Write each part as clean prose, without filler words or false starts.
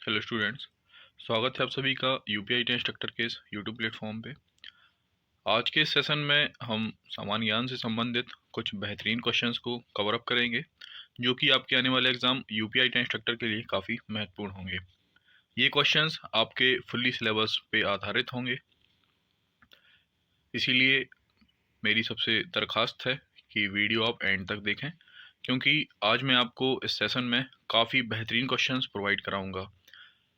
Hello students. स्वागत है आप सभी का यूपीआई इंस्ट्रक्टर के इस यूट्यूब प्लेटफॉर्म पे। आज के इस सेशन में हम सामान्य ज्ञान से संबंधित कुछ बेहतरीन क्वेश्चंस को कवर अप करेंगे जो कि आपके आने वाले एग्जाम यूपीआई इंस्ट्रक्टर के लिए काफ़ी महत्वपूर्ण होंगे। ये क्वेश्चंस आपके फुल्ली सिलेबस पे आधारित होंगे, इसीलिए मेरी सबसे दरख्वास्त है कि वीडियो आप एंड तक देखें, क्योंकि आज मैं आपको इस सेशन में काफ़ी बेहतरीन क्वेश्चंस प्रोवाइड कराऊंगा।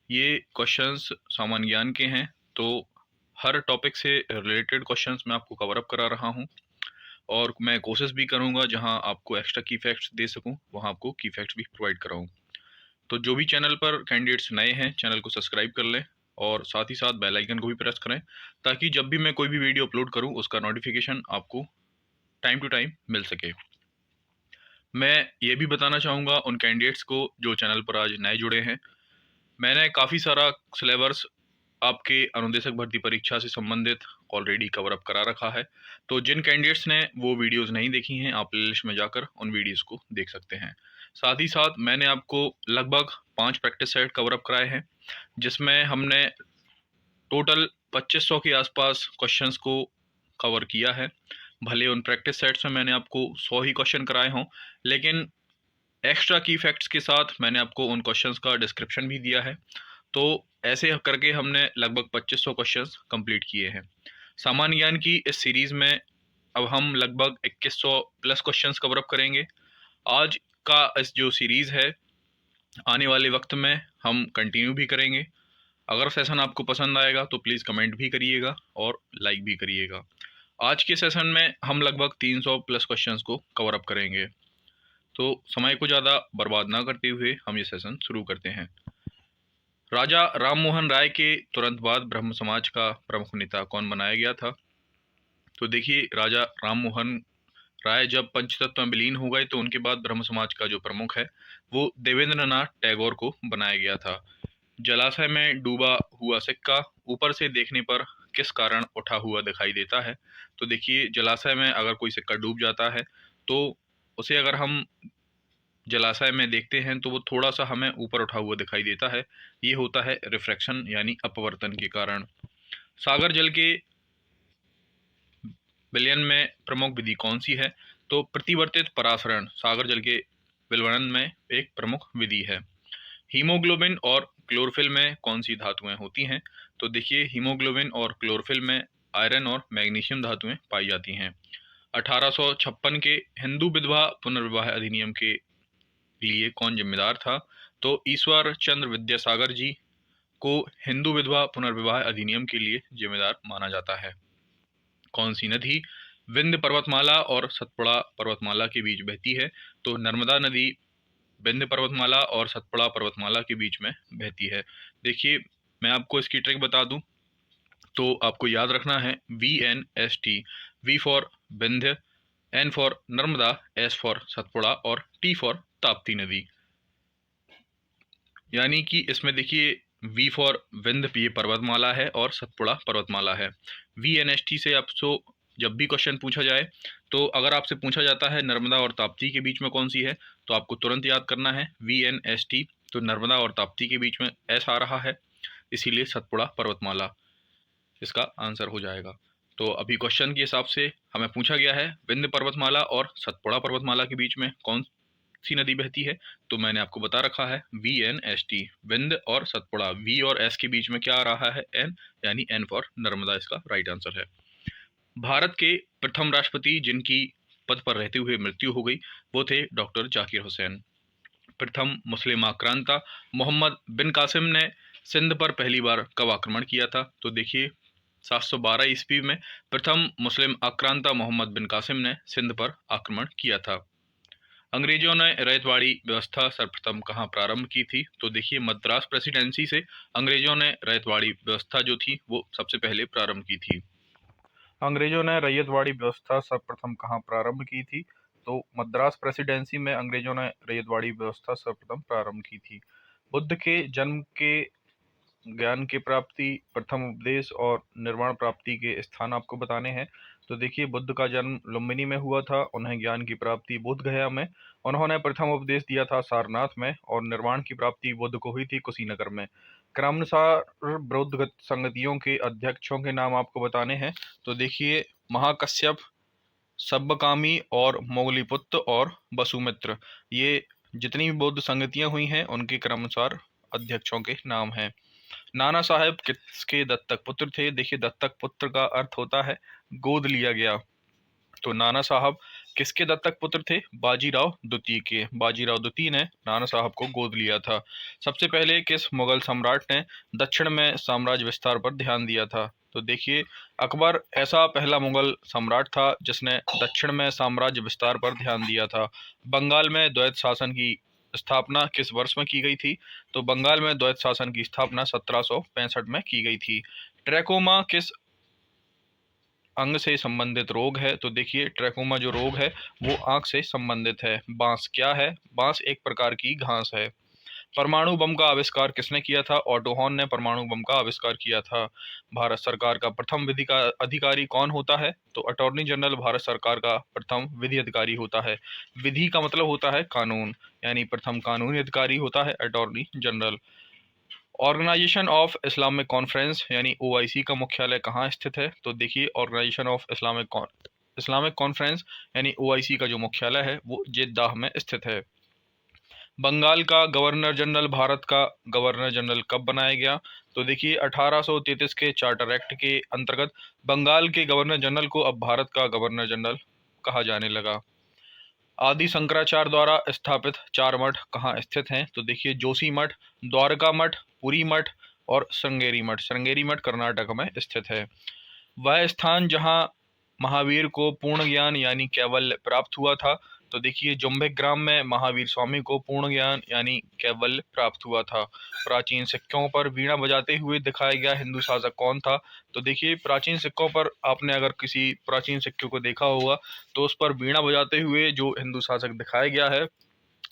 ये क्वेश्चंस सामान्य ज्ञान के हैं, तो हर टॉपिक से रिलेटेड क्वेश्चंस मैं आपको कवर अप करा रहा हूं और मैं कोशिश भी करूंगा जहां आपको एक्स्ट्रा की फैक्ट्स दे सकूं वहां आपको की फैक्ट्स भी प्रोवाइड कराऊं। तो जो भी चैनल पर कैंडिडेट्स नए हैं, चैनल को सब्सक्राइब कर लें और साथ ही साथ बेल आइकन को भी प्रेस करें, ताकि जब भी मैं कोई भी वीडियो अपलोड करूँ उसका नोटिफिकेशन आपको टाइम टू टाइम मिल सके। मैं ये भी बताना चाहूँगा उन कैंडिडेट्स को जो चैनल पर आज नए जुड़े हैं, मैंने काफ़ी सारा सिलेबस आपके अनुदेशक भर्ती परीक्षा से संबंधित ऑलरेडी कवर अप करा रखा है। तो जिन कैंडिडेट्स ने वो वीडियोस नहीं देखी हैं, आप प्लेलिस्ट में जाकर उन वीडियोस को देख सकते हैं। साथ ही साथ मैंने आपको लगभग 5 प्रैक्टिस सेट कवर अप कराए हैं, जिसमें हमने टोटल 2500 के आसपास क्वेश्चंस को कवर किया है। भले उन प्रैक्टिस सेट्स में मैंने आपको 100 ही क्वेश्चन कराए हों, लेकिन एक्स्ट्रा की फैक्ट्स के साथ मैंने आपको उन क्वेश्चंस का डिस्क्रिप्शन भी दिया है। तो ऐसे करके हमने लगभग 2500 क्वेश्चंस कंप्लीट किए हैं। सामान्य ज्ञान की इस सीरीज में अब हम लगभग 2100 प्लस क्वेश्चंस कवर अप करेंगे। आज का इस जो सीरीज है, आने वाले वक्त में हम कंटिन्यू भी करेंगे। अगर सेशन आपको पसंद आएगा तो प्लीज़ कमेंट भी करिएगा और लाइक भी करिएगा। आज के सेशन में हम लगभग 300 प्लस क्वेश्चंस को कवर अप करेंगे। तो समय को ज़्यादा बर्बाद ना करते हुए हम ये सेशन शुरू करते हैं। राजा राममोहन राय के तुरंत बाद ब्रह्म समाज का प्रमुख नेता कौन बनाया गया था? तो देखिए, राजा राममोहन राय जब पंचतत्व में विलीन हो गए तो उनके बाद ब्रह्म समाज का जो प्रमुख है वो देवेंद्रनाथ टैगोर को बनाया गया था। जलाशय में डूबा हुआ सिक्का ऊपर से देखने पर किस कारण उठा हुआ दिखाई देता है? तो देखिए, जलाशय में अगर कोई सिक्का डूब जाता है तो उसे अगर हम जलाशय में देखते हैं तो वो थोड़ा सा हमें ऊपर उठा हुआ दिखाई देता है। ये होता है रिफ्रैक्शन यानी अपवर्तन के कारण। सागर जल के विलयन में प्रमुख विधि कौन सी है? तो प्रतिवर्तित परासरण सागर जल के विलयन में एक प्रमुख विधि है। हीमोग्लोबिन और क्लोरोफिल में कौन सी धातुएं होती हैं? तो देखिए, हीमोग्लोबिन और क्लोरोफिल में आयरन और मैग्नीशियम धातुएं पाई जाती हैं। 1856 के हिंदू विधवा पुनर्विवाह अधिनियम के लिए कौन जिम्मेदार था? तो ईश्वर चंद्र विद्यासागर जी को हिंदू विधवा पुनर्विवाह अधिनियम के लिए जिम्मेदार माना जाता है। कौन सी नदी विंध्य पर्वतमाला और सतपुड़ा पर्वतमाला के बीच बहती है? तो नर्मदा नदी विंध्य पर्वतमाला और सतपुड़ा पर्वतमाला के बीच में बहती है। देखिए, मैं आपको इसकी ट्रिक बता दूं तो आपको याद रखना है VNST। V for Vindhya, N for Narmada, S for Satpura और T फॉर ताप्ती नदी। यानी कि इसमें देखिए, V फॉर विंध्य ये पर्वतमाला है और सतपुड़ा पर्वतमाला है। VNST से आपको जब भी क्वेश्चन पूछा जाए तो अगर आपसे पूछा जाता है नर्मदा और ताप्ती के बीच में कौन सी है, तो आपको तुरंत याद करना है VNST। तो नर्मदा और ताप्ती के बीच में S आ रहा है, इसीलिए सतपुड़ा पर्वतमाला इसका आंसर हो जाएगा। तो अभी क्वेश्चन के हिसाब से हमें पूछा गया है विंध्य पर्वतमाला और सतपुड़ा पर्वतमाला के बीच में कौन सी नदी बहती है? तो मैंने आपको बता रखा है VNST, विंध्य और सतपुड़ा। V और S के बीच में क्या आ रहा है? N, यानी N फॉर नर्मदा इसका राइट आंसर है। भारत के प्रथम राष्ट्रपति जिनकी पद पर रहते हुए मृत्यु हो गई वो थे डॉक्टर जाकिर हुसैन। प्रथम मुस्लिम आक्रांता मोहम्मद बिन कासिम ने सिंध पर पहली बार कब आक्रमण किया था? तो देखिए, 712 ईस्वी में प्रथम मुस्लिम आक्रांता मोहम्मद बिन कासिम ने सिंध पर आक्रमण किया था। अंग्रेजों ने रयतवाड़ी व्यवस्था सर्वप्रथम कहाँ प्रारंभ की थी? तो देखिए, मद्रास प्रेसिडेंसी से अंग्रेजों ने रयतवाड़ी व्यवस्था जो थी वो सबसे पहले प्रारंभ की थी। अंग्रेजों ने रैयतवाड़ी व्यवस्था सर्वप्रथम कहाँ प्रारंभ की थी? तो मद्रास प्रेसिडेंसी में अंग्रेजों ने रैयतवाड़ी व्यवस्था सर्वप्रथम प्रारंभ की थी। बुद्ध के जन्म के ज्ञान की प्राप्ति, प्रथम उपदेश और निर्वाण प्राप्ति के स्थान आपको बताने हैं। तो देखिए, बुद्ध का जन्म लुम्बिनी में हुआ था, उन्हें ज्ञान की प्राप्ति बोध गया में, उन्होंने प्रथम उपदेश दिया था सारनाथ में, और निर्वाण की प्राप्ति बुद्ध को हुई थी कुशीनगर में। क्रमानुसार बौद्ध संगतियों के अध्यक्षों के नाम आपको बताने हैं। तो देखिए, महाकश्यप, सब्बकामी और मोगलीपुत्र और वसुमित्र, ये जितनी भी बौद्ध संगतियां हुई हैं उनके क्रमानुसार अध्यक्षों के नाम हैं। नाना साहेब किसके दत्तक पुत्र थे? देखिए, दत्तक पुत्र का अर्थ होता है गोद लिया गया। तो नाना साहब किसके दत्तक पुत्र थे? बाजीराव द्वितीय के। बाजीराव द्वितीय ने नाना साहब को गोद लिया था। सबसे पहले किस मुगल सम्राट ने दक्षिण में साम्राज्य विस्तार पर ध्यान दिया था? तो देखिए, अकबर ऐसा पहला मुगल सम्राट था जिसने दक्षिण में साम्राज्य विस्तार पर ध्यान दिया था। बंगाल में द्वैत शासन की स्थापना किस वर्ष में की गई थी? तो बंगाल में द्वैत शासन की स्थापना 1765 में की गई थी। ट्रैकोमा किस अंग से संबंधित रोग है? तो देखिए, ट्रैकोमा जो रोग है वो आंख से संबंधित है। बांस क्या है? बांस एक प्रकार की घास है। परमाणु बम का आविष्कार किसने किया था? ऑटो हॉर्न ने परमाणु बम का आविष्कार किया था। भारत सरकार का प्रथम विधि का अधिकारी कौन होता है? तो अटॉर्नी जनरल भारत सरकार का प्रथम विधि अधिकारी होता है। विधि का मतलब होता है कानून, यानी प्रथम कानूनी अधिकारी होता है attorney general. Organisation of Islamic conference यानी ओआईसी का मुख्यालय कहाँ स्थित है? तो देखिए, ऑर्गेनाइजेशन ऑफ इस्लामिक कॉन्फ्रेंस यानी ओआईसी का जो मुख्यालय है वो जेद्दाह में स्थित है। बंगाल का गवर्नर जनरल भारत का गवर्नर जनरल कब बनाया गया? तो देखिए, 1833 के चार्टर एक्ट के अंतर्गत बंगाल के गवर्नर जनरल को अब भारत का गवर्नर जनरल कहा जाने लगा। आदि शंकराचार्य द्वारा स्थापित चार मठ कहाँ स्थित हैं? तो देखिए, जोशी मठ, द्वारका मठ, पुरी मठ और श्रृंगेरी मठ। श्रृंगेरी मठ कर्नाटक में स्थित है। वह स्थान जहाँ महावीर को पूर्ण ज्ञान यानी कैवल्य प्राप्त हुआ था? तो देखिए, जुम्बिक ग्राम में महावीर स्वामी को पूर्ण ज्ञान यानी कैवल्य प्राप्त हुआ था। प्राचीन सिक्कों पर वीणा बजाते हुए दिखाया गया हिंदू शासक कौन था? तो देखिए, प्राचीन सिक्कों पर आपने अगर किसी प्राचीन सिक्के को देखा होगा तो उस पर वीणा बजाते हुए जो हिंदू शासक दिखाया गया है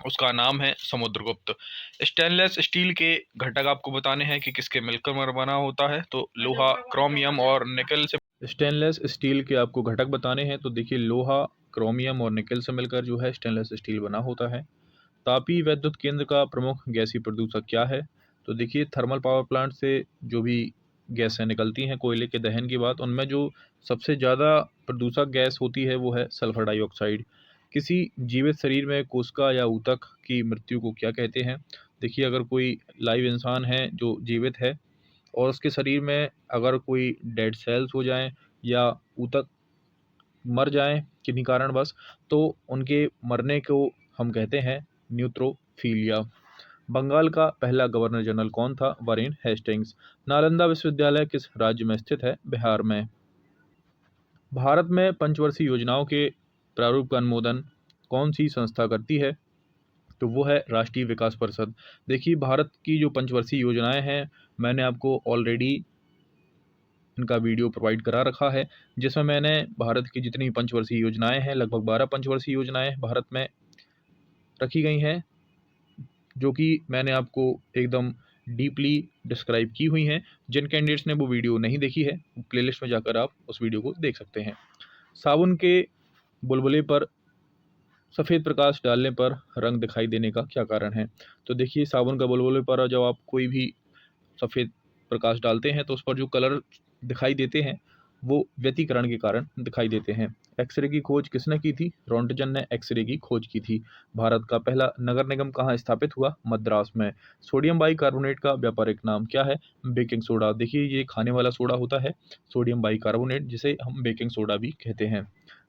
उसका नाम है समुद्रगुप्त। स्टेनलेस स्टील के घटक आपको बताने हैं कि किसके मिलकर बना होता है? तो लोहा, क्रोमियम और निकल से। स्टेनलेस स्टील के आपको घटक बताने हैं। तो देखिए, लोहा, क्रोमियम और निकल से मिलकर जो है स्टेनलेस स्टील बना होता है। तापी विद्युत केंद्र का प्रमुख गैसीय प्रदूषक क्या है? तो देखिए, थर्मल पावर प्लांट से जो भी गैसें निकलती हैं कोयले के दहन के बाद, उनमें जो सबसे ज़्यादा प्रदूषक गैस होती है वो है सल्फर डाइऑक्साइड। किसी जीवित शरीर में कोशिका या ऊतक की मृत्यु को क्या कहते हैं? देखिए, अगर कोई लाइव इंसान है जो जीवित है और उसके शरीर में अगर कोई डेड सेल्स हो जाएं या ऊतक मर जाएं किन्हीं कारणवश, तो उनके मरने को हम कहते हैं न्यूट्रोफिलिया। बंगाल का पहला गवर्नर जनरल कौन था? Warren Hastings. नालंदा विश्वविद्यालय किस राज्य में स्थित है? बिहार में। भारत में पंचवर्षीय योजनाओं के प्रारूप का अनुमोदन कौन सी संस्था करती है? तो वो है राष्ट्रीय विकास परिषद। देखिए, भारत की जो पंचवर्षीय योजनाएं हैं, मैंने आपको ऑलरेडी इनका वीडियो प्रोवाइड करा रखा है, जिसमें मैंने भारत की जितनी पंचवर्षीय योजनाएं हैं, लगभग 12 पंचवर्षीय योजनाएं भारत में रखी गई हैं, जो कि मैंने आपको एकदम डीपली डिस्क्राइब की हुई हैं। जिन कैंडिडेट्स ने वो वीडियो नहीं देखी है, प्लेलिस्ट में जाकर आप उस वीडियो को देख सकते हैं। साबुन के बुलबुले पर सफ़ेद प्रकाश डालने पर रंग दिखाई देने का क्या कारण है? तो देखिए, साबुन का बुलबुले पर जब आप कोई भी सफ़ेद प्रकाश डालते हैं तो उस पर जो कलर दिखाई देते हैं वो व्यतिकरण के कारण दिखाई देते हैं। एक्सरे की खोज किसने की थी? रॉन्टजन ने एक्सरे की खोज की थी। भारत का पहला नगर निगम कहाँ स्थापित हुआ? मद्रास में। सोडियम बाइकार्बोनेट का व्यापारिक नाम क्या है? Baking soda. देखिए, ये खाने वाला सोडा होता है सोडियम बाइकार्बोनेट, जिसे हम बेकिंग सोडा भी कहते हैं।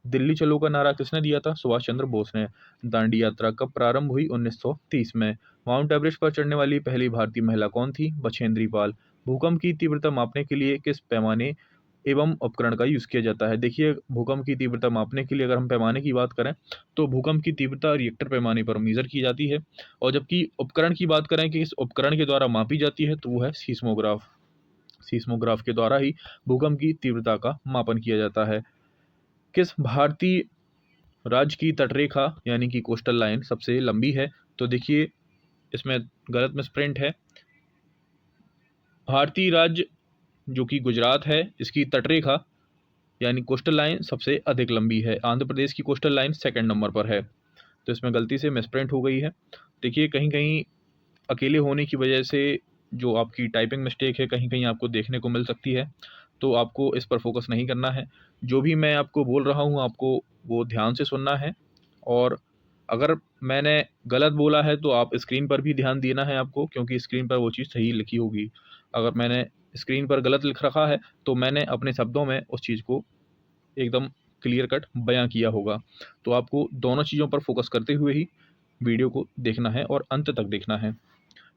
दिल्ली चलो का नारा किसने दिया था? सुभाष चंद्र बोस ने। दांडी यात्रा कब प्रारंभ हुई? 1930 में। माउंट एवरेस्ट पर चढ़ने वाली पहली भारतीय महिला कौन थी? बछेंद्री पाल। भूकंप की तीव्रता मापने के लिए किस पैमाने एवं उपकरण का यूज़ किया जाता है? देखिए, भूकंप की तीव्रता मापने के लिए अगर हम पैमाने की बात करें तो भूकंप की तीव्रता रिएक्टर पैमाने पर मेज़र की जाती है, और जबकि उपकरण की बात करें कि इस उपकरण के द्वारा मापी जाती है तो वो है सीस्मोग्राफ। सीस्मोग्राफ के द्वारा ही भूकंप की तीव्रता का मापन किया जाता है। किस भारतीय राज्य की तटरेखा यानी कि कोस्टल लाइन सबसे लंबी है? तो देखिए, इसमें गलत मिसप्रिंट है। भारतीय राज्य जो कि गुजरात है, इसकी तटरेखा यानी कोस्टल लाइन सबसे अधिक लंबी है। आंध्र प्रदेश की कोस्टल लाइन सेकंड नंबर पर है। तो इसमें गलती से मिसप्रिंट हो गई है। देखिए, कहीं कहीं अकेले होने की वजह से जो आपकी टाइपिंग मिस्टेक है, कहीं कहीं आपको देखने को मिल सकती है। तो आपको इस पर फोकस नहीं करना है। जो भी मैं आपको बोल रहा हूँ, आपको वो ध्यान से सुनना है। और अगर मैंने गलत बोला है तो आप स्क्रीन पर भी ध्यान देना है आपको, क्योंकि स्क्रीन पर वो चीज़ सही लिखी होगी। अगर मैंने स्क्रीन पर गलत लिख रखा है तो मैंने अपने शब्दों में उस चीज़ को एकदम क्लियर कट बयां किया होगा। तो आपको दोनों चीज़ों पर फोकस करते हुए ही वीडियो को देखना है और अंत तक देखना है।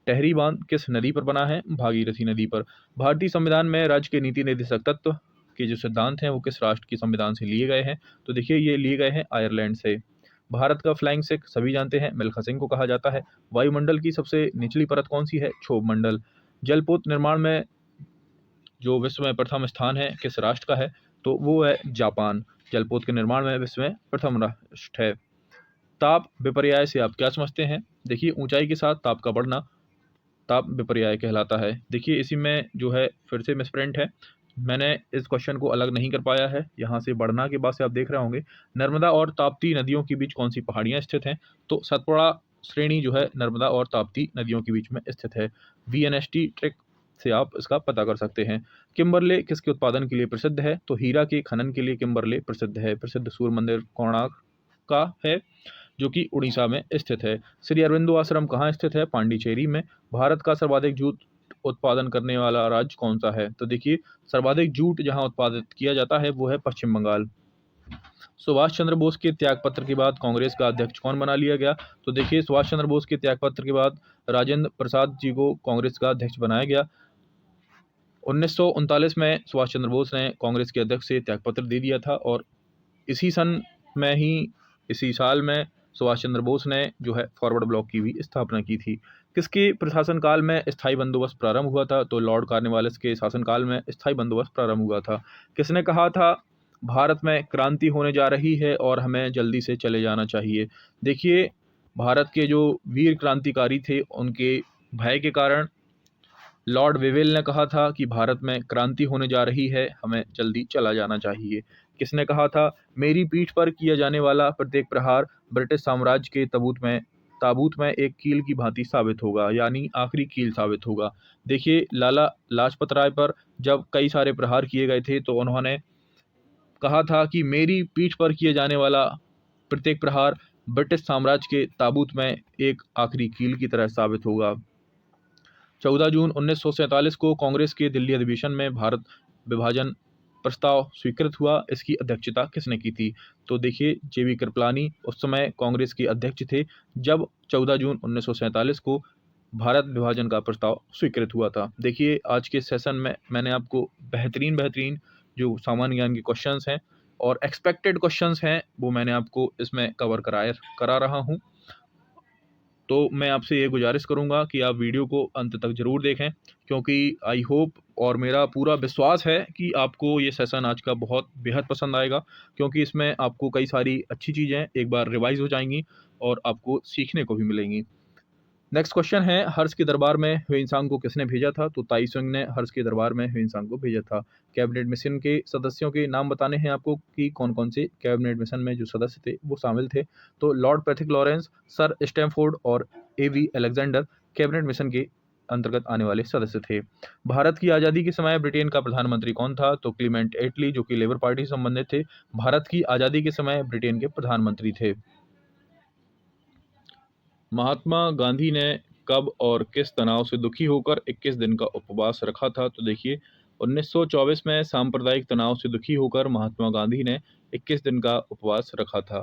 टहरी बांध किस नदी पर बना है? भागीरथी नदी पर। भारतीय संविधान में राज्य के नीति निर्देशक तत्व के जो सिद्धांत हैं वो किस राष्ट्र के संविधान से लिए गए हैं? तो देखिए, ये लिए गए हैं आयरलैंड से। भारत का फ्लाइंग सिख सभी जानते हैं, मिल्खा सिंह को कहा जाता है। वायुमंडल की सबसे निचली परत कौन सी है? क्षोभ मंडल। जलपोत निर्माण में जो विश्व में प्रथम स्थान है किस राष्ट्र का है? तो वो है जापान। जलपोत के निर्माण में विश्व में प्रथम राष्ट्र है। ताप विपर्याय से आप क्या समझते हैं? देखिए, ऊंचाई के साथ ताप का बढ़ना ताप विपर्याय कहलाता है। देखिए, इसी में जो है फिर से मिसप्रिंट है। मैंने इस क्वेश्चन को अलग नहीं कर पाया है। यहाँ से बढ़ना के बाद से आप देख रहे होंगे, नर्मदा और ताप्ती नदियों के बीच कौन सी पहाड़ियाँ स्थित हैं? तो सतपुड़ा श्रेणी जो है नर्मदा और ताप्ती नदियों के बीच में स्थित है। VNST ट्रिक से आप इसका पता कर सकते हैं। किम्बरले किसके उत्पादन के लिए प्रसिद्ध है? तो हीरा के खनन के लिए किम्बरले प्रसिद्ध है। प्रसिद्ध सूर्य मंदिर कोणार्क का है, जो कि उड़ीसा में स्थित है। श्री अरविंदो आश्रम कहाँ स्थित है? पांडिचेरी में। भारत का सर्वाधिक जूट उत्पादन करने वाला राज्य कौन सा है? तो देखिए, सर्वाधिक जूट जहाँ उत्पादित किया जाता है वो है पश्चिम बंगाल। सुभाष चंद्र बोस के त्यागपत्र के बाद कांग्रेस का अध्यक्ष कौन बना लिया गया? तो देखिए, सुभाष चंद्र बोस के त्यागपत्र के बाद राजेंद्र प्रसाद जी को कांग्रेस का अध्यक्ष बनाया गया। 1939 में सुभाष चंद्र बोस ने कांग्रेस के अध्यक्ष से त्यागपत्र दे दिया था, और इसी सन में ही, इसी साल में सुभाष चंद्र बोस ने जो है फॉरवर्ड ब्लॉक की भी स्थापना की थी। किसके प्रशासन काल में स्थायी बंदोबस्त प्रारंभ हुआ था? तो लॉर्ड कॉर्नवालिस के शासनकाल में स्थायी बंदोबस्त प्रारंभ हुआ था। किसने कहा था भारत में क्रांति होने जा रही है और हमें जल्दी से चले जाना चाहिए? देखिए, भारत के जो वीर क्रांतिकारी थे उनके भय के कारण लॉर्ड वेवेल ने कहा था कि भारत में क्रांति होने जा रही है, हमें जल्दी चला जाना चाहिए। किसने कहा था मेरी पीठ पर किया जाने वाला प्रत्येक प्रहार ब्रिटिश साम्राज्य के ताबूत में एक कील की भांति साबित होगा, यानी आखिरी कील साबित होगा। देखिए, लाला लाजपत राय पर जब कई सारे प्रहार किए गए थे तो उन्होंने कहा था कि मेरी पीठ पर किए जाने वाला प्रत्येक प्रहार ब्रिटिश साम्राज्य के ताबूत में एक आखिरी कील की तरह साबित होगा। 14 जून 1947 को कांग्रेस के दिल्ली अधिवेशन में भारत विभाजन प्रस्ताव स्वीकृत हुआ। इसकी अध्यक्षता किसने की थी? तो देखिए, JB कृपलानी उस समय कांग्रेस के अध्यक्ष थे जब 14 जून 1947 को भारत विभाजन का प्रस्ताव स्वीकृत हुआ था। देखिए, आज के सेशन में मैंने आपको बेहतरीन बेहतरीन जो सामान्य ज्ञान के क्वेश्चंस हैं और एक्सपेक्टेड क्वेश्चंस हैं वो मैंने आपको इसमें करा रहा हूँ। तो मैं आपसे ये गुजारिश करूँगा कि आप वीडियो को अंत तक ज़रूर देखें, क्योंकि आई होप और मेरा पूरा विश्वास है कि आपको ये सेशन आज का बहुत बेहद पसंद आएगा, क्योंकि इसमें आपको कई सारी अच्छी चीज़ें एक बार रिवाइज़ हो जाएंगी और आपको सीखने को भी मिलेंगी। नेक्स्ट क्वेश्चन है, हर्ष के दरबार में ह्वेनसांग को किसने भेजा था? तो ताई संग ने हर्ष के दरबार में ह्वेनसांग को भेजा था। कैबिनेट मिशन के सदस्यों के नाम बताने हैं आपको कि कौन कौन से कैबिनेट मिशन में जो सदस्य थे वो शामिल थे। तो Lord Pethick Lawrence, sir Stamford और AV अलेक्जेंडर कैबिनेट मिशन के अंतर्गत आने वाले सदस्य थे। भारत की आज़ादी के समय ब्रिटेन का प्रधानमंत्री कौन था? तो क्लीमेंट एटली, जो कि लेबर पार्टी से संबंधित थे। भारत की आज़ादी के समय ब्रिटेन के प्रधानमंत्री थे। महात्मा गांधी ने कब और किस तनाव से दुखी होकर 21 दिन का उपवास रखा था? तो देखिए, 1924 में सांप्रदायिक तनाव से दुखी होकर महात्मा गांधी ने 21 दिन का उपवास रखा था।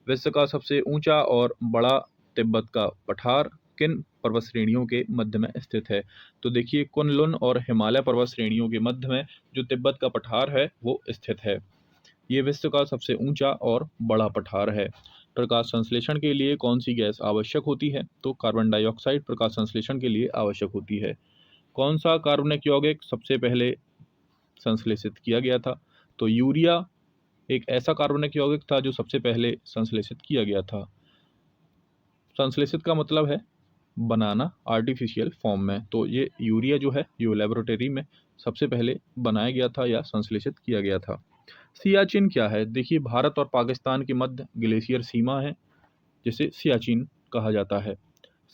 विश्व का सबसे ऊंचा और बड़ा तिब्बत का पठार किन पर्वत श्रेणियों के मध्य में स्थित है? तो देखिए, कुनलुन और हिमालय पर्वत श्रेणियों के मध्य में जो तिब्बत का पठार है वो स्थित है। ये विश्व का सबसे ऊंचा और बड़ा पठार है। प्रकाश संश्लेषण के लिए कौन सी गैस आवश्यक होती है? तो कार्बन डाइऑक्साइड प्रकाश संश्लेषण के लिए आवश्यक होती है। कौन सा कार्बनिक यौगिक सबसे पहले संश्लेषित किया गया था? तो यूरिया एक ऐसा कार्बनिक यौगिक था जो सबसे पहले संश्लेषित किया गया था। संश्लेषित का मतलब है बनाना आर्टिफिशियल फॉर्म में। तो ये यूरिया जो है ये लेबोरेटरी में सबसे पहले बनाया गया था या संश्लेषित किया गया था। सियाचिन क्या है? देखिए, भारत और पाकिस्तान के मध्य ग्लेशियर सीमा है जिसे सियाचिन कहा जाता है।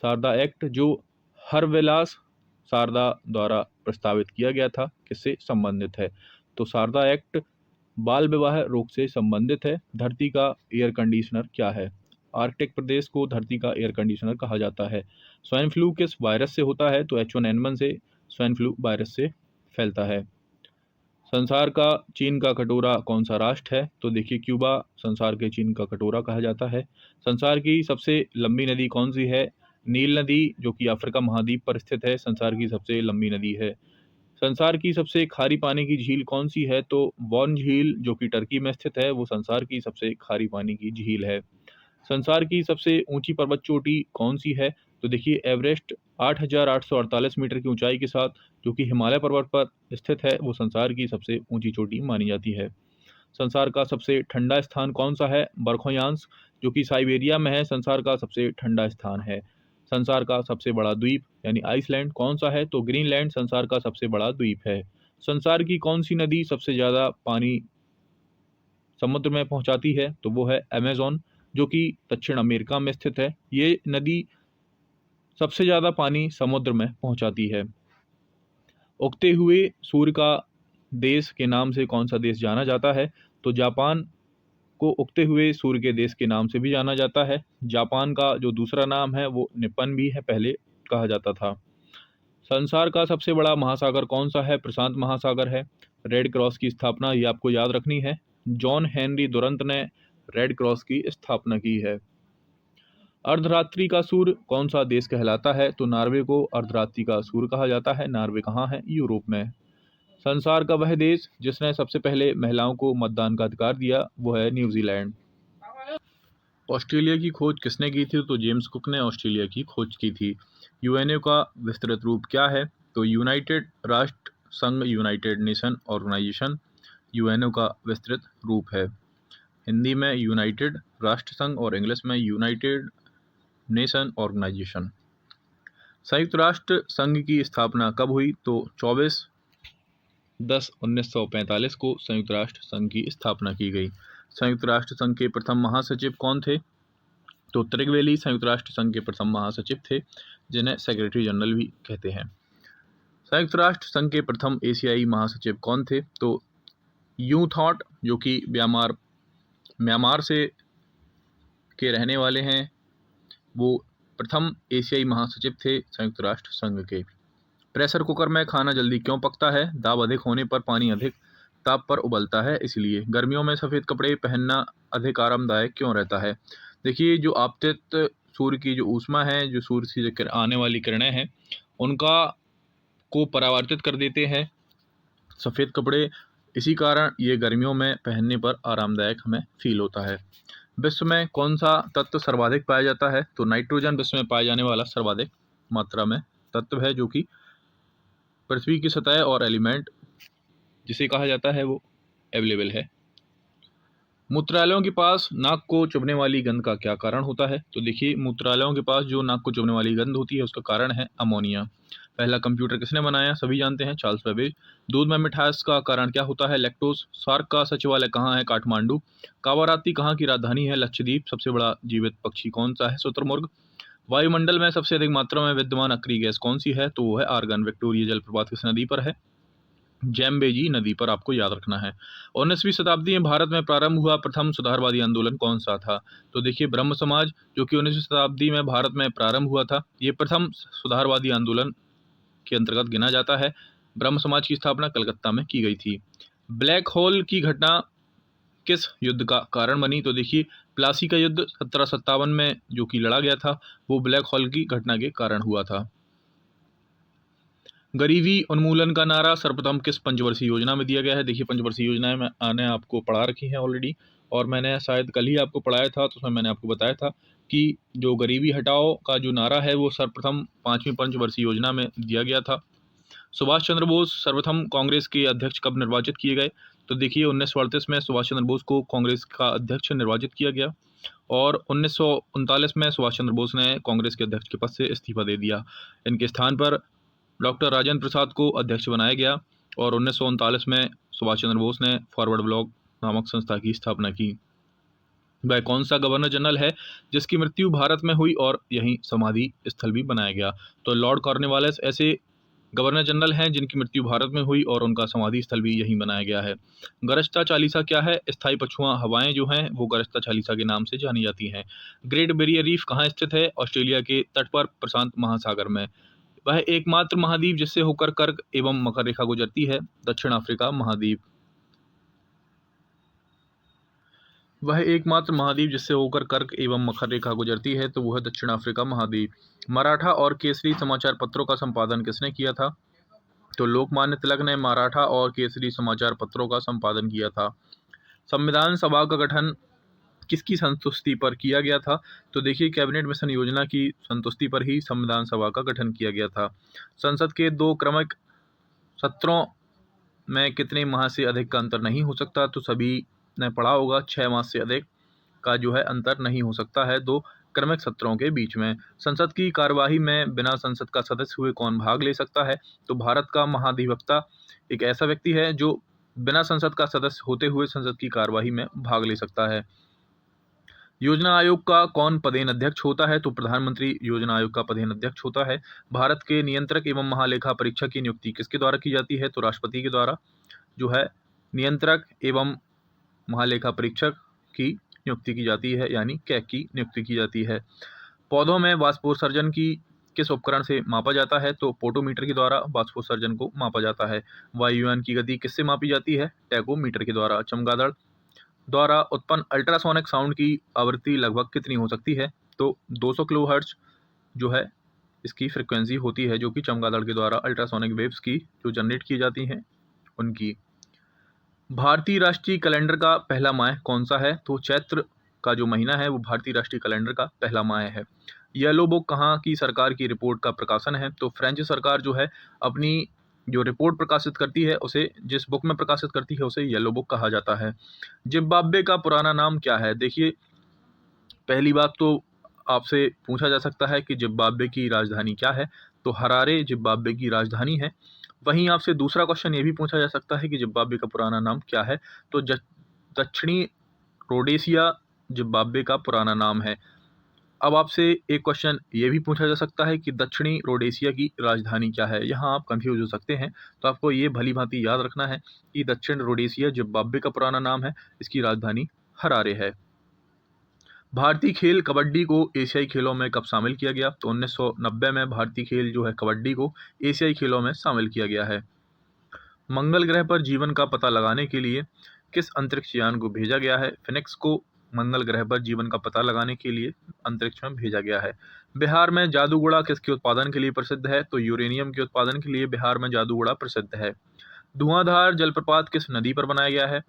शारदा एक्ट जो हरविलास शारदा द्वारा प्रस्तावित किया गया था, किससे संबंधित है? तो शारदा एक्ट बाल विवाह रोक से संबंधित है। धरती का एयर कंडीशनर क्या है? आर्कटिक प्रदेश को धरती का एयर कंडीशनर कहा जाता है। स्वाइन फ्लू किस वायरस से होता है? तो H1N1 से स्वाइन फ्लू वायरस से फैलता है। संसार का चीन का कटोरा कौन सा राष्ट्र है? तो देखिए, क्यूबा संसार के चीन का कटोरा कहा जाता है। संसार की सबसे लंबी नदी कौन सी है? नील नदी, जो कि अफ्रीका महाद्वीप पर स्थित है, संसार की सबसे लंबी नदी है। संसार की सबसे खारी पानी की झील कौन सी है? तो बॉन झील, जो कि टर्की में स्थित है, वो संसार की सबसे खारी पानी की झील है। संसार की सबसे ऊंची पर्वत चोटी कौन सी है? तो देखिए, एवरेस्ट 8,848 मीटर की ऊंचाई के साथ, जो कि हिमालय पर्वत पर स्थित है, वो संसार की सबसे ऊंची चोटी मानी जाती है। संसार का सबसे ठंडा स्थान कौन सा है? बरखोयांस, जो कि साइबेरिया में है, संसार का सबसे ठंडा स्थान है। संसार का सबसे बड़ा द्वीप यानी आइसलैंड कौन सा है? तो ग्रीनलैंड संसार का सबसे बड़ा द्वीप है। संसार की कौन सी नदी सबसे ज़्यादा पानी समुद्र में पहुंचाती है? तो वो है अमेज़न, जो कि दक्षिण अमेरिका में स्थित है। ये नदी सबसे ज़्यादा पानी समुद्र में पहुंचाती है। उगते हुए सूर्य का देश के नाम से कौन सा देश जाना जाता है? तो जापान को उगते हुए सूर्य के देश के नाम से भी जाना जाता है। जापान का जो दूसरा नाम है वो निपन भी है, पहले कहा जाता था। संसार का सबसे बड़ा महासागर कौन सा है? प्रशांत महासागर है। रेड क्रॉस की स्थापना, ये आपको याद रखनी है, जॉन हेनरी दुरंत ने रेड क्रॉस की स्थापना की है। अर्धरात्रि का सूर्य कौन सा देश कहलाता है? तो नॉर्वे को अर्धरात्रि का सूर्य कहा जाता है। नॉर्वे कहाँ है? यूरोप में। संसार का वह देश जिसने सबसे पहले महिलाओं को मतदान का अधिकार दिया, वो है न्यूजीलैंड। ऑस्ट्रेलिया की खोज किसने की थी? तो जेम्स कुक ने ऑस्ट्रेलिया की खोज की थी। यूएनओ का विस्तृत रूप क्या है? तो यूनाइटेड राष्ट्र संघ, यूनाइटेड नेशन ऑर्गेनाइजेशन यूएनओ का विस्तृत रूप है। हिंदी में यूनाइटेड राष्ट्र संघ और इंग्लिश में यूनाइटेड नेशन ऑर्गेनाइजेशन। संयुक्त राष्ट्र संघ की स्थापना कब हुई? तो 24/10/1945 को संयुक्त राष्ट्र संघ की स्थापना की गई। संयुक्त राष्ट्र संघ के प्रथम महासचिव कौन थे? तो त्रिगवेली संयुक्त राष्ट्र संघ के प्रथम महासचिव थे, जिन्हें सेक्रेटरी जनरल भी कहते हैं। संयुक्त राष्ट्र संघ के प्रथम एशियाई महासचिव कौन थे? तो यू थॉट, जो कि म्यांमार से के रहने वाले हैं, वो प्रथम एशियाई महासचिव थे संयुक्त राष्ट्र संघ के। प्रेशर कुकर में खाना जल्दी क्यों पकता है? दाब अधिक होने पर पानी अधिक ताप पर उबलता है, इसलिए। गर्मियों में सफ़ेद कपड़े पहनना अधिक आरामदायक क्यों रहता है? देखिए, जो आपतित सूर्य की जो ऊष्मा है, जो सूर्य से जो आने वाली किरणें हैं, उनका को परावर्तित कर देते हैं सफ़ेद कपड़े। इसी कारण ये गर्मियों में पहनने पर आरामदायक हमें फील होता है। विश्व में कौन सा तत्व सर्वाधिक पाया जाता है? तो नाइट्रोजन विश्व में पाया जाने वाला सर्वाधिक मात्रा में तत्व है, जो कि पृथ्वी की सतह और एलिमेंट जिसे कहा जाता है वो अवेलेबल है। मूत्रालयों के पास नाक को चुभने वाली गंध का क्या कारण होता है? तो देखिए, मूत्रालयों के पास जो नाक को चुभने वाली गंध होती है उसका कारण है अमोनिया। पहला कंप्यूटर किसने बनाया? सभी जानते हैं, चार्ल्स बेबेज। दूध में मिठास का कारण क्या होता है? लैक्टोज। सार्क का सचिवालय कहाँ है? काठमांडू। कावाराती कहाँ की राजधानी है? लक्षद्वीप। सबसे बड़ा जीवित पक्षी कौन सा है? शुतुरमुर्ग। वायुमंडल में सबसे अधिक मात्रा में विद्यमान अक्रिय गैस कौन सी है? तो वो है आर्गन। विक्टोरिया जलप्रपात किस नदी पर है? जैम्बेजी नदी पर, आपको याद रखना है। 19वीं शताब्दी में भारत में प्रारंभ हुआ प्रथम सुधारवादी आंदोलन कौन सा था? तो देखिए, ब्रह्म समाज, जो कि 19वीं शताब्दी में भारत में प्रारंभ हुआ था, ये प्रथम सुधारवादी आंदोलन के अंतर्गत गिना जाता है। ब्रह्म समाज की स्थापना कलकत्ता में की गई थी। ब्लैक होल की घटना किस युद्ध का कारण बनी? तो देखिए, प्लासी का युद्ध 1757 में जो कि लड़ा गया था, वो ब्लैक होल की घटना के कारण हुआ था। गरीबी उन्मूलन का नारा सर्वप्रथम किस पंचवर्षीय योजना में दिया गया है? देखिए, पंचवर्षीय योजनाएं मैंने आपको पढ़ा रखी हैं ऑलरेडी, और मैंने शायद कल ही आपको पढ़ाया था, तो उसमें मैंने आपको बताया था कि जो गरीबी हटाओ का जो नारा है वो सर्वप्रथम 5वीं पंचवर्षीय योजना में दिया गया था। सुभाष चंद्र बोस सर्वप्रथम कांग्रेस के अध्यक्ष कब निर्वाचित किए गए? तो देखिए, 1938 में सुभाष चंद्र बोस को कांग्रेस का अध्यक्ष निर्वाचित किया गया। और 1939 में सुभाष चंद्र बोस ने कांग्रेस के अध्यक्ष के पद से इस्तीफा दे दिया। इनके स्थान पर डॉक्टर राजेंद्र प्रसाद को अध्यक्ष बनाया गया और 1939 में सुभाष चंद्र बोस ने फॉरवर्ड ब्लॉक नामक संस्था की स्थापना की। वह कौन सा गवर्नर जनरल है जिसकी मृत्यु भारत में हुई और यहीं समाधि स्थल भी बनाया गया? तो लॉर्ड कॉर्नवालिस ऐसे गवर्नर जनरल हैं जिनकी मृत्यु भारत में हुई और उनका समाधि स्थल भी यहीं बनाया गया है। गरजता चालीसा क्या है? स्थायी पछुआ हवाएं जो हैं वो गरजता चालीसा के नाम से जानी जाती हैं। ग्रेट बैरियर रीफ कहाँ स्थित है? ऑस्ट्रेलिया के तट पर प्रशांत महासागर में। वह एकमात्र महाद्वीप जिससे होकर कर्क एवं मकर रेखा गुजरती है, दक्षिण अफ्रीका महाद्वीप। वह एकमात्र महाद्वीप जिससे होकर कर्क एवं मकर रेखा गुजरती है तो वह दक्षिण अफ्रीका महाद्वीप। मराठा और केसरी समाचार पत्रों का संपादन किसने किया था? तो लोकमान्य तिलक ने मराठा और केसरी समाचार पत्रों का संपादन किया था। संविधान सभा का गठन किसकी संतुष्टि पर किया गया था? तो देखिए, कैबिनेट मिशन योजना की संतुष्टि पर ही संविधान सभा का गठन किया गया था। संसद के 2 क्रमिक सत्रों में कितने माह से अधिक का अंतर नहीं हो सकता? तो सभी ने पढ़ा होगा 6 माह से अधिक का जो है अंतर नहीं हो सकता है 2 क्रमिक सत्रों के बीच में। संसद की कार्यवाही में बिना संसद का सदस्य हुए कौन भाग ले सकता है? तो भारत का महाधिवक्ता एक ऐसा व्यक्ति है जो बिना संसद का सदस्य होते हुए संसद की कार्यवाही में भाग ले सकता है। योजना आयोग का कौन पदेन अध्यक्ष होता है? तो प्रधानमंत्री योजना आयोग का पदेन अध्यक्ष होता है। भारत के नियंत्रक एवं महालेखा परीक्षक की नियुक्ति किसके द्वारा की जाती है? तो राष्ट्रपति के द्वारा जो है नियंत्रक एवं महालेखा परीक्षक की नियुक्ति की जाती है, यानी कैग की नियुक्ति की जाती है। पौधों में वाष्पोत्सर्जन की किस उपकरण से मापा जाता है? तो पोटोमीटर के द्वारा वाष्पोत्सर्जन को मापा जाता है। वायुयान की गति किससे मापी जाती है? टैकोमीटर के द्वारा। चमगादड़ द्वारा उत्पन्न अल्ट्रासोनिक साउंड की आवृत्ति लगभग कितनी हो सकती है? तो 200 किलोहर्ट्ज जो है इसकी फ्रिक्वेंसी होती है, जो कि चमगादड़ के द्वारा अल्ट्रासोनिक वेव्स की जो जनरेट की जाती हैं उनकी। भारतीय राष्ट्रीय कैलेंडर का पहला माह कौन सा है? तो चैत्र का जो महीना है वो भारतीय राष्ट्रीय कैलेंडर का पहला माह है। येलो बुक कहाँ की सरकार की रिपोर्ट का प्रकाशन है? तो फ्रेंच सरकार जो है अपनी जो रिपोर्ट प्रकाशित करती है उसे, जिस बुक में प्रकाशित करती है उसे येलो बुक कहा जाता है। जिम्बाब्वे का पुराना नाम क्या है? देखिए, पहली बात तो आपसे पूछा जा सकता है कि जिम्बाब्वे की राजधानी क्या है? तो हरारे जिम्बाब्वे की राजधानी है। वहीं आपसे दूसरा क्वेश्चन ये भी पूछा जा सकता है कि जिम्बाब्वे का पुराना नाम क्या है? तो दक्षिणी रोडेशिया जिम्बाब्वे का पुराना नाम है। अब आपसे एक क्वेश्चन ये भी पूछा जा सकता है कि दक्षिणी रोडेशिया की राजधानी क्या है? यहाँ आप कंफ्यूज हो सकते हैं, तो आपको ये भली भांति याद रखना है कि दक्षिण रोडेशिया जिम्बाब्वे का पुराना नाम है, इसकी राजधानी हरारे है। भारतीय खेल कबड्डी को एशियाई खेलों में कब शामिल किया गया? तो 1990 में भारतीय खेल जो है कबड्डी को एशियाई खेलों में शामिल किया गया है। मंगल ग्रह पर जीवन का पता लगाने के लिए किस अंतरिक्ष यान को भेजा गया है? फिनिक्स को मंगल ग्रह पर जीवन का पता लगाने के लिए अंतरिक्ष में भेजा गया है। बिहार में जादूगोड़ा किसके उत्पादन के लिए प्रसिद्ध है? तो यूरेनियम के उत्पादन के लिए बिहार में जादूगोड़ा प्रसिद्ध है। धुआंधार जलप्रपात किस नदी पर बनाया गया है?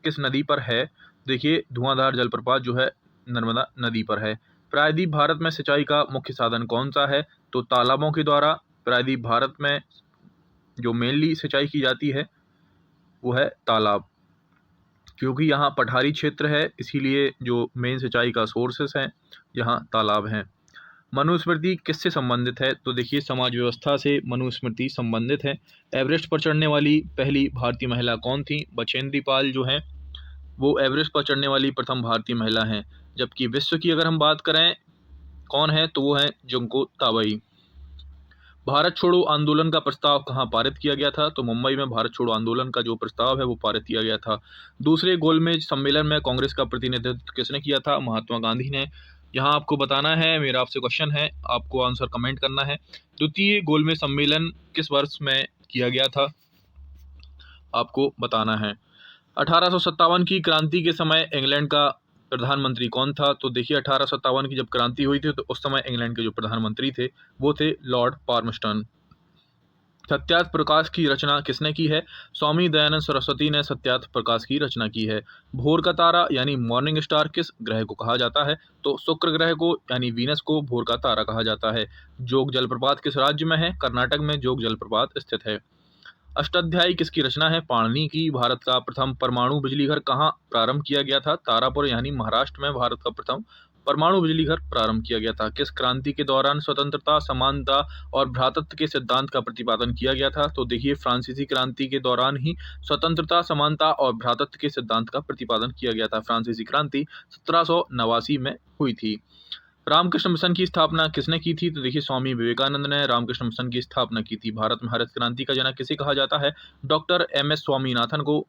किस नदी पर है? देखिए, धुआंधार जलप्रपात जो है नर्मदा नदी पर है। प्रायद्वीप भारत में सिंचाई का मुख्य साधन कौन सा है? तो तालाबों के द्वारा प्रायद्वीप भारत में जो मेनली सिंचाई की जाती है वो है तालाब, क्योंकि यहाँ पठारी क्षेत्र है इसीलिए जो मेन सिंचाई का सोर्सेस हैं यहाँ तालाब हैं। मनुस्मृति किससे संबंधित है? तो देखिए, समाज व्यवस्था से मनुस्मृति संबंधित है। एवरेस्ट पर चढ़ने वाली पहली भारतीय महिला कौन थी? बचेंद्री पाल जो हैं वो एवरेस्ट पर चढ़ने वाली प्रथम भारतीय महिला हैं। जबकि विश्व की अगर हम बात करें कौन है तो वो है जुंको ताबई। भारत छोड़ो आंदोलन का प्रस्ताव कहाँ पारित किया गया था? तो मुंबई में भारत छोड़ो आंदोलन का जो प्रस्ताव है वो पारित किया गया था। दूसरे गोलमेज सम्मेलन में कांग्रेस का प्रतिनिधित्व किसने किया था? महात्मा गांधी ने। यहाँ आपको बताना है, मेरा आपसे क्वेश्चन है, आपको आंसर कमेंट करना है। द्वितीय गोलमेज सम्मेलन किस वर्ष में किया गया था? आपको बताना है। 1857 की क्रांति के समय इंग्लैंड का प्रधानमंत्री कौन था? तो देखिए, 1857 की जब क्रांति हुई थी तो उस समय इंग्लैंड के जो प्रधानमंत्री थे वो थे लॉर्ड पार्मस्टन। सत्यार्थ प्रकाश की रचना किसने की है? स्वामी दयानंद सरस्वती ने सत्यार्थ प्रकाश की रचना की है। भोर का तारा यानी मॉर्निंग स्टार किस ग्रह को कहा जाता है? तो शुक्र ग्रह को यानी वीनस को भोर का तारा कहा जाता है। जोग जलप्रपात किस राज्य में है? कर्नाटक में जोग जलप्रपात स्थित है। अष्टाध्यायी किसकी रचना है? पाणिनि की। भारत का प्रथम परमाणु बिजली घर कहाँ प्रारंभ किया गया था? तारापुर यानी महाराष्ट्र में भारत का प्रथम परमाणु बिजली घर प्रारंभ किया गया था। किस क्रांति के दौरान स्वतंत्रता, समानता और भ्रातृत्व के सिद्धांत का प्रतिपादन किया गया था? तो देखिए, फ्रांसीसी क्रांति के दौरान ही स्वतंत्रता, समानता और भ्रातृत्व के सिद्धांत का प्रतिपादन किया गया था। फ्रांसीसी क्रांति 1789 में हुई थी। रामकृष्ण मिशन की स्थापना किसने की थी? तो देखिए, स्वामी विवेकानंद ने रामकृष्ण मिशन की स्थापना की थी। भारत में हरित क्रांति का जनक किसे कहा जाता है? Doctor MS. स्वामीनाथन को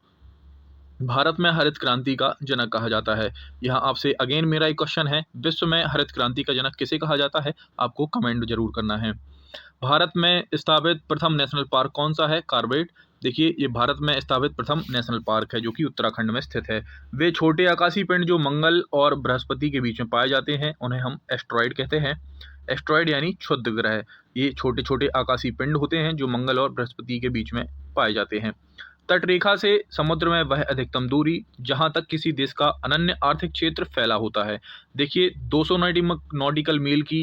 भारत में हरित क्रांति का जनक कहा जाता है। यहाँ आपसे अगेन मेरा एक क्वेश्चन है, विश्व में हरित क्रांति का जनक किसे कहा जाता है? आपको कमेंट जरूर करना है। भारत में स्थापित प्रथम नेशनल पार्क कौन सा है? कॉर्बेट। देखिए, ये भारत में स्थापित प्रथम नेशनल पार्क है जो कि उत्तराखंड में स्थित है। वे छोटे आकाशीय पिंड जो मंगल और बृहस्पति के बीच में पाए जाते हैं उन्हें हम एस्ट्रॉइड कहते हैं। एस्ट्रॉइड यानी क्षुद्र ग्रह। ये छोटे छोटे आकाशीय पिंड होते हैं जो मंगल और बृहस्पति के बीच में पाए जाते हैं। तटरेखा से समुद्र में वह अधिकतम दूरी जहां तक किसी देश का अनन्य आर्थिक क्षेत्र फैला होता है। देखिए, 200 नॉटिकल मील की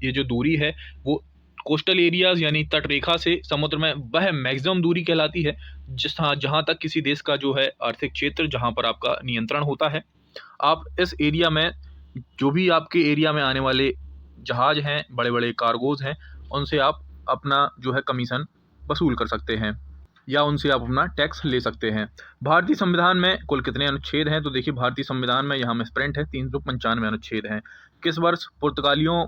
ये जो दूरी है वो कोस्टल एरियाज यानी तटरेखा से समुद्र में वह मैक्सिमम दूरी कहलाती है जहां तक किसी देश का जो है आर्थिक क्षेत्र जहां पर आपका नियंत्रण होता है। आप इस एरिया में जो भी आपके एरिया में आने वाले जहाज हैं, बड़े बड़े कार्गोज हैं, उनसे आप अपना जो है कमीशन वसूल कर सकते हैं या उनसे आप अपना टैक्स ले सकते हैं। भारतीय संविधान में कुल कितने अनुच्छेद हैं? तो देखिए, भारतीय संविधान में यहाँ में प्रिंट है 395 अनुच्छेद हैं। किस वर्ष पुर्तगालियों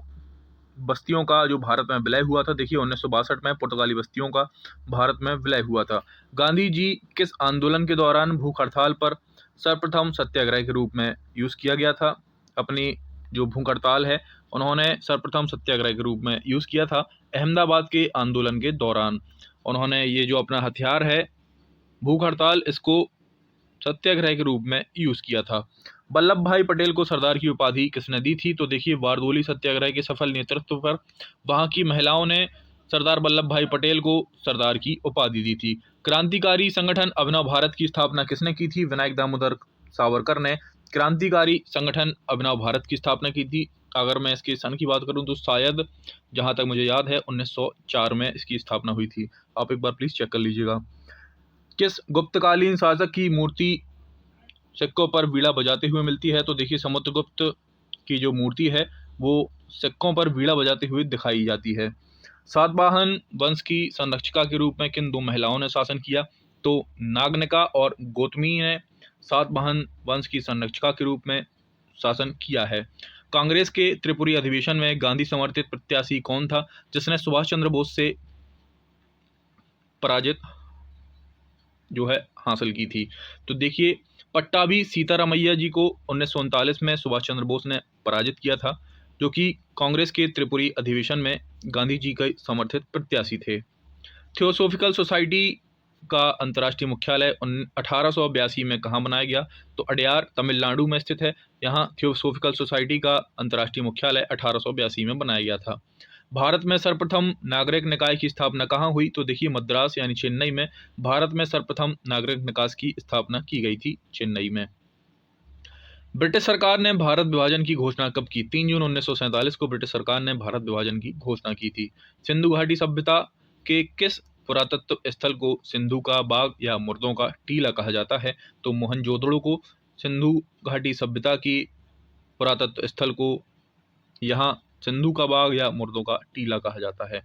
बस्तियों का जो भारत में विलय हुआ था? देखिए, 1962 में पुर्तगाली बस्तियों का भारत में विलय हुआ था। गांधी जी किस आंदोलन के दौरान भूख हड़ताल पर सर्वप्रथम सत्याग्रह के रूप में यूज किया गया था? अपनी जो भूख हड़ताल है उन्होंने सर्वप्रथम सत्याग्रह के रूप में यूज किया था अहमदाबाद के आंदोलन के दौरान। उन्होंने ये जो अपना हथियार है भूख हड़ताल, इसको सत्याग्रह के रूप में यूज किया था। वल्लभ भाई पटेल को सरदार की उपाधि किसने दी थी? तो देखिए, बारदोली सत्याग्रह के सफल नेतृत्व पर वहां की महिलाओं ने सरदार वल्लभ भाई पटेल को सरदार की उपाधि दी थी। क्रांतिकारी संगठन अभिनव भारत की स्थापना किसने की थी? विनायक दामोदर सावरकर ने क्रांतिकारी संगठन अभिनव भारत की स्थापना की थी। अगर मैं इसके सन की बात करूं तो शायद, जहां तक मुझे याद है, 1904 में इसकी स्थापना हुई थी। आप एक बार प्लीज चेक कर लीजिएगा। किस गुप्तकालीन शासक की मूर्ति सिक्कों पर बीड़ा बजाते हुए मिलती है? तो देखिए, समुद्रगुप्त की जो मूर्ति है वो सिक्कों पर बीड़ा बजाते हुए दिखाई जाती है। सातवाहन वंश की संरक्षिका के रूप में किन दो महिलाओं ने शासन किया? तो नागनिका और गौतमी ने सातवाहन वंश की संरक्षिका के रूप में शासन किया है। कांग्रेस के त्रिपुरी अधिवेशन में गांधी समर्थित प्रत्याशी कौन था जिसने सुभाष चंद्र बोस से पराजित जो है हासिल की थी? तो देखिए, पट्टाभी सीतारामैया जी को 1939 में सुभाष चंद्र बोस ने पराजित किया था, जो कि कांग्रेस के त्रिपुरी अधिवेशन में गांधी जी के समर्थित प्रत्याशी थे। थियोसोफिकल सोसाइटी का अंतर्राष्ट्रीय मुख्यालय 1882 में कहाँ बनाया गया? तो अडयार तमिलनाडु में स्थित है। यहाँ थियोसोफिकल सोसाइटी का अंतर्राष्ट्रीय मुख्यालय 1882 में बनाया गया था। भारत में सर्वप्रथम नागरिक निकाय की स्थापना कहाँ हुई? तो देखिए, मद्रास यानी चेन्नई में भारत में सर्वप्रथम नागरिक निकाय की स्थापना की गई थी, चेन्नई में। ब्रिटिश सरकार ने भारत विभाजन की घोषणा कब की? 3 जून 1947 को ब्रिटिश सरकार ने भारत विभाजन की घोषणा की थी। सिंधु घाटी सभ्यता के किस पुरातत्व स्थल को सिंधु का बाग या मुर्दों का टीला कहा जाता है? तो मोहनजोदड़ो को सिंधु घाटी सभ्यता की पुरातत्व स्थल को यहाँ सिंधु का बाग या मुर्दों का टीला कहा जाता है।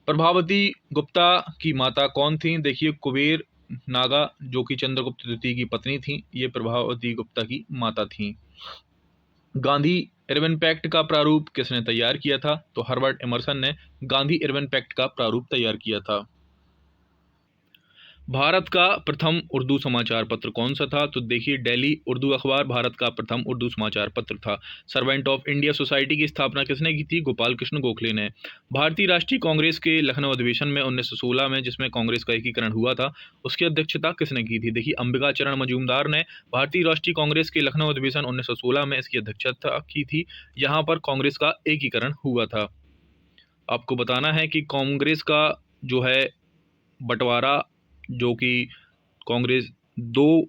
प्रभावती गुप्ता की माता कौन थी? देखिए, कुबेर नागा जो कि चंद्रगुप्त द्वितीय की पत्नी थी, ये प्रभावती गुप्ता की माता थी। गांधी इरविन पैक्ट का प्रारूप किसने तैयार किया था? तो हर्बर्ट एमर्सन ने गांधी इरविन पैक्ट का प्रारूप तैयार किया था। भारत का प्रथम उर्दू समाचार पत्र कौन सा था? तो देखिए, दिल्ली उर्दू अखबार भारत का प्रथम उर्दू समाचार पत्र था। सर्वेंट ऑफ इंडिया सोसाइटी की स्थापना किसने की थी? गोपाल कृष्ण गोखले ने। भारतीय राष्ट्रीय कांग्रेस के लखनऊ अधिवेशन में 1916 में जिसमें कांग्रेस का एकीकरण हुआ था, उसकी अध्यक्षता किसने की थी? देखिए, अंबिका चरण मजूमदार ने भारतीय राष्ट्रीय कांग्रेस के लखनऊ अधिवेशन 1916 में इसकी अध्यक्षता की थी। यहाँ पर कांग्रेस का एकीकरण हुआ था। आपको बताना है कि कांग्रेस का जो है बंटवारा, जो कि कांग्रेस दो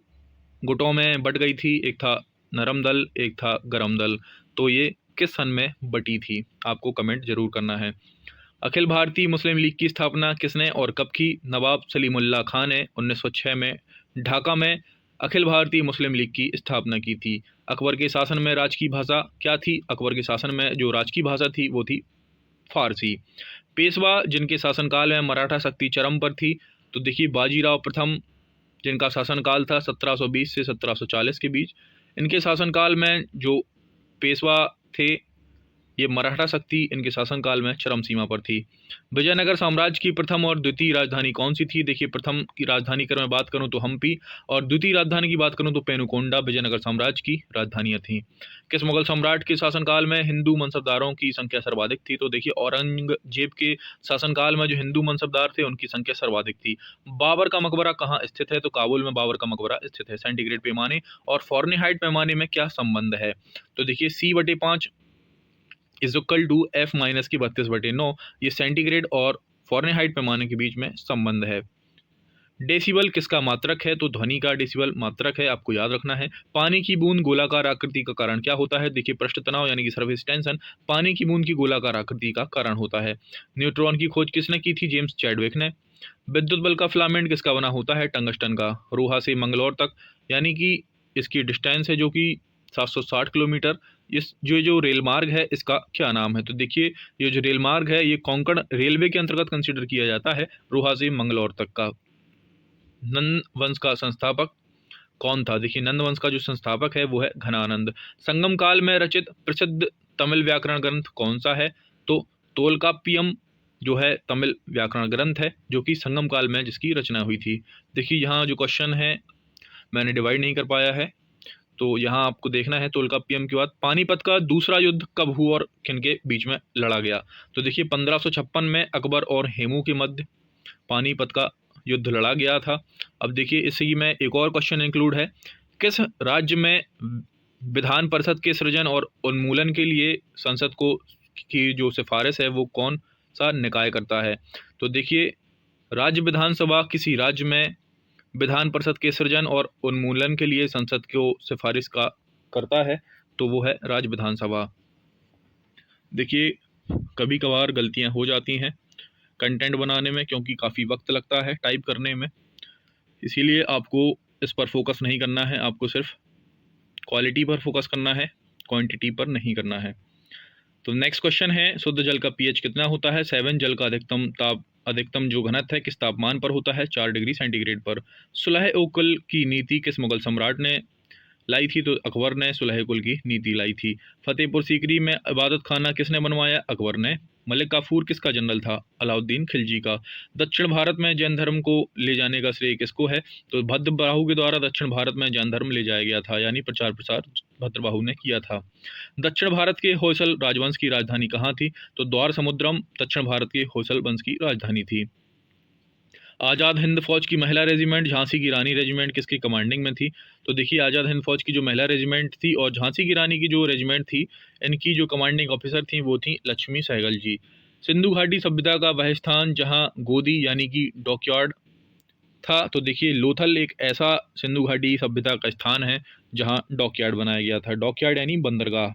गुटों में बट गई थी, एक था नरम दल, एक था गरम दल, तो ये किस सन में बटी थी? आपको कमेंट जरूर करना है। अखिल भारतीय मुस्लिम लीग की स्थापना किसने और कब की? नवाब सलीमुल्लाह खान ने 1906 में ढाका में अखिल भारतीय मुस्लिम लीग की स्थापना की थी। अकबर के शासन में राज की भाषा क्या थी? अकबर के शासन में जो राज की भाषा थी वो थी फारसी। पेशवा जिनके शासनकाल में मराठा शक्ति चरम पर थी, तो देखिए बाजीराव प्रथम, जिनका शासनकाल था 1720 से 1740 के बीच। इनके शासनकाल में जो पेशवा थे, ये मराठा शक्ति इनके शासनकाल में चरम सीमा पर थी। विजयनगर साम्राज्य की प्रथम और द्वितीय राजधानी कौन सी थी? देखिए प्रथम की राजधानी अगर मैं बात करूं तो हम्पी, और द्वितीय राजधानी की बात करूं तो पेनुकोंडा विजयनगर साम्राज्य की राजधानियां थीं। किस मुगल सम्राट के शासनकाल में हिंदू मनसबदारों की संख्या सर्वाधिक थी? तो देखिए औरंगजेब के शासनकाल में जो हिंदू मनसबदार थे उनकी संख्या सर्वाधिक थी। बाबर का मकबरा कहाँ स्थित है? तो काबुल में बाबर का मकबरा स्थित है। सेंटीग्रेड पैमाने और फॉरेनहाइट पैमाने में क्या संबंध है? तो देखिए C/5 is equal to F minus की 32/9, ये सेंटीग्रेड और फॉरेनहाइट पैमाने के बीच में संबंध है। डेसिबल किसका मात्रक है? तो ध्वनि का डेसिबल मात्रक है, आपको याद रखना है। पानी की बूंद गोलाकार आकृति का कारण क्या होता है? देखिए पृष्ठ तनाव यानी कि सरफेस टेंशन पानी की बूंद की गोलाकार आकृति का कारण होता है। न्यूट्रॉन की खोज किसने की थी? जेम्स चैडविक ने। विद्युत बल का फिलामेंट किसका बना होता है? टंगस्टन का। रोहा से मंगलौर तक यानी कि इसकी डिस्टेंस है जो कि 760 किलोमीटर। इस जो रेल मार्ग है इसका क्या नाम है? तो देखिए ये जो रेल मार्ग है ये कोंकण रेलवे के अंतर्गत कंसिडर किया जाता है, रोहा से मंगलौर तक का। नंद वंश का संस्थापक कौन था? देखिए नंद वंश का जो संस्थापक है वो है घनानंद। संगम काल में रचित प्रसिद्ध तमिल व्याकरण ग्रंथ कौन सा है? तो तोलकाप्पियम जो है तमिल व्याकरण ग्रंथ है जो कि संगम काल में जिसकी रचना हुई थी। देखिए यहाँ जो क्वेश्चन है मैंने डिवाइड नहीं कर पाया है, तो यहाँ आपको देखना है तोलकाप्पियम के बाद पानीपत का दूसरा युद्ध कब हुआ और किनके बीच में लड़ा गया? तो देखिए 1556 में अकबर और हेमू के मध्य पानीपत का युद्ध लड़ा गया था। अब देखिए इसी में एक और क्वेश्चन इंक्लूड है, किस राज्य में विधान परिषद के सृजन और उन्मूलन के लिए संसद को की जो सिफारिश है वो कौन सा निकाय करता है? तो देखिए राज्य विधानसभा किसी राज्य में विधान परिषद के सृजन और उन्मूलन के लिए संसद को सिफारिश का करता है, तो वो है राज्य विधानसभा। देखिए कभी कभार गलतियां हो जाती हैं कंटेंट बनाने में क्योंकि काफ़ी वक्त लगता है टाइप करने में, इसीलिए आपको इस पर फोकस नहीं करना है, आपको सिर्फ क्वालिटी पर फोकस करना है, क्वांटिटी पर नहीं करना है। तो नेक्स्ट क्वेश्चन है, शुद्ध जल का पीएच कितना होता है? 7। जल का अधिकतम जो घनत्व है किस तापमान पर होता है? 4 डिग्री सेंटीग्रेड पर। सुलह उकुल की नीति किस मुगल सम्राट ने लाई थी? तो अकबर ने सुलह कुल की नीति लाई थी। फतेहपुर सीकरी में इबादत खाना किसने बनवाया? अकबर ने। मलिक काफूर किसका जनरल था? अलाउद्दीन खिलजी का। दक्षिण भारत में जैन धर्म को ले जाने का श्रेय किसको है? तो भद्रबाहु के द्वारा दक्षिण भारत में जैन धर्म ले जाया गया था, यानी प्रचार प्रसार भद्रबाहु ने किया था। दक्षिण भारत के होयसल राजवंश की राजधानी कहाँ थी? तो द्वार समुद्रम दक्षिण भारत के होयसल वंश की राजधानी थी। आज़ाद हिंद फौज की महिला रेजिमेंट झांसी की रानी रेजिमेंट किसकी कमांडिंग में थी? तो देखिए आज़ाद हिंद फौज की जो महिला रेजिमेंट थी और झांसी की रानी की जो रेजिमेंट थी, इनकी जो कमांडिंग ऑफिसर थी वो थी लक्ष्मी सहगल जी। सिंधु घाटी सभ्यता का वह स्थान जहां गोदी यानी कि डॉकयार्ड था, तो देखिए लोथल एक ऐसा सिंधु घाटी सभ्यता का स्थान है जहां डॉकयार्ड बनाया गया था। डॉकयार्ड यानी बंदरगाह।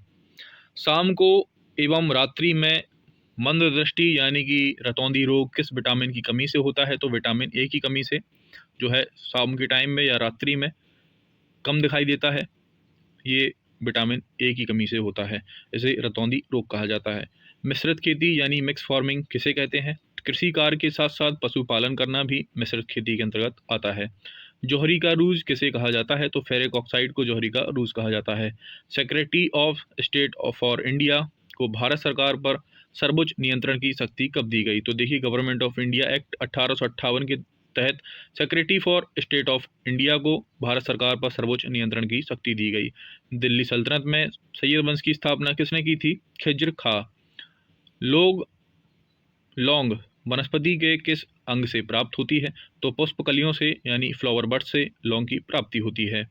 शाम को एवं रात्रि में मंद दृष्टि यानी कि रतौंधी रोग किस विटामिन की कमी से होता है? तो विटामिन ए की कमी से जो है शाम के टाइम में या रात्रि में कम दिखाई देता है, ये विटामिन ए की कमी से होता है, इसे रतौंधी रोग कहा जाता है। मिश्रित खेती यानी मिक्स फार्मिंग किसे कहते हैं? कृषि कार्य के साथ साथ पशुपालन करना भी मिश्रित खेती के अंतर्गत आता है। जौहरी का रूज किसे कहा जाता है? तो फेरिक ऑक्साइड को जौहरी का रूज कहा जाता है। Secretary of state for India को भारत सरकार पर सर्वोच्च नियंत्रण की शक्ति कब दी गई? तो देखिए गवर्नमेंट ऑफ इंडिया एक्ट 1858 के तहत secretary for state of India को भारत सरकार पर सर्वोच्च नियंत्रण की शक्ति दी गई। दिल्ली सल्तनत में सैयद वंश की स्थापना किसने की थी? खिज्र खा। लौंग वनस्पति के किस अंग से प्राप्त होती है? तो पुष्पकलियों से यानी फ्लावर बड से लौंग की प्राप्ति होती है।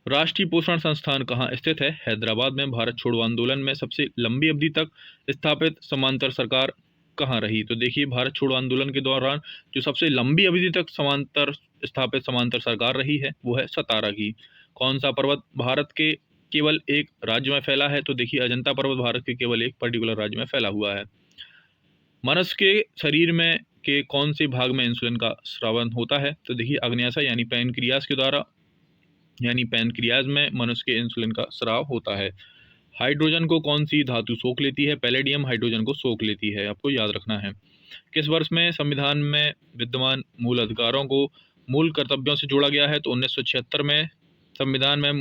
राष्ट्रीय पोषण संस्थान कहाँ स्थित है? हैदराबाद में। भारत छोड़ो आंदोलन में सबसे लंबी अवधि तक स्थापित समांतर सरकार कहाँ रही? तो देखिए भारत छोड़ो आंदोलन के दौरान जो सबसे लंबी अवधि तक समांतर सरकार रही है वो है सतारा की। कौन सा पर्वत भारत के केवल एक राज्य में फैला है? तो देखिए अजंता पर्वत भारत के केवल एक पर्टिकुलर राज्य में फैला हुआ है। मनुष्य के शरीर में के कौन से भाग में इंसुलिन का स्रावन होता है? तो देखिए अग्न्याशय यानी पैनक्रियाज के द्वारा, यानी पैनक्रियाज में मनुष्य के इंसुलिन का स्राव होता है। हाइड्रोजन को कौन सी धातु सोख लेती है? पैलेडियम हाइड्रोजन को सोख लेती है, आपको याद रखना है। किस वर्ष में संविधान में विद्यमान मूल अधिकारों को मूल कर्तव्यों से जोड़ा गया है? तो 1976 में संविधान में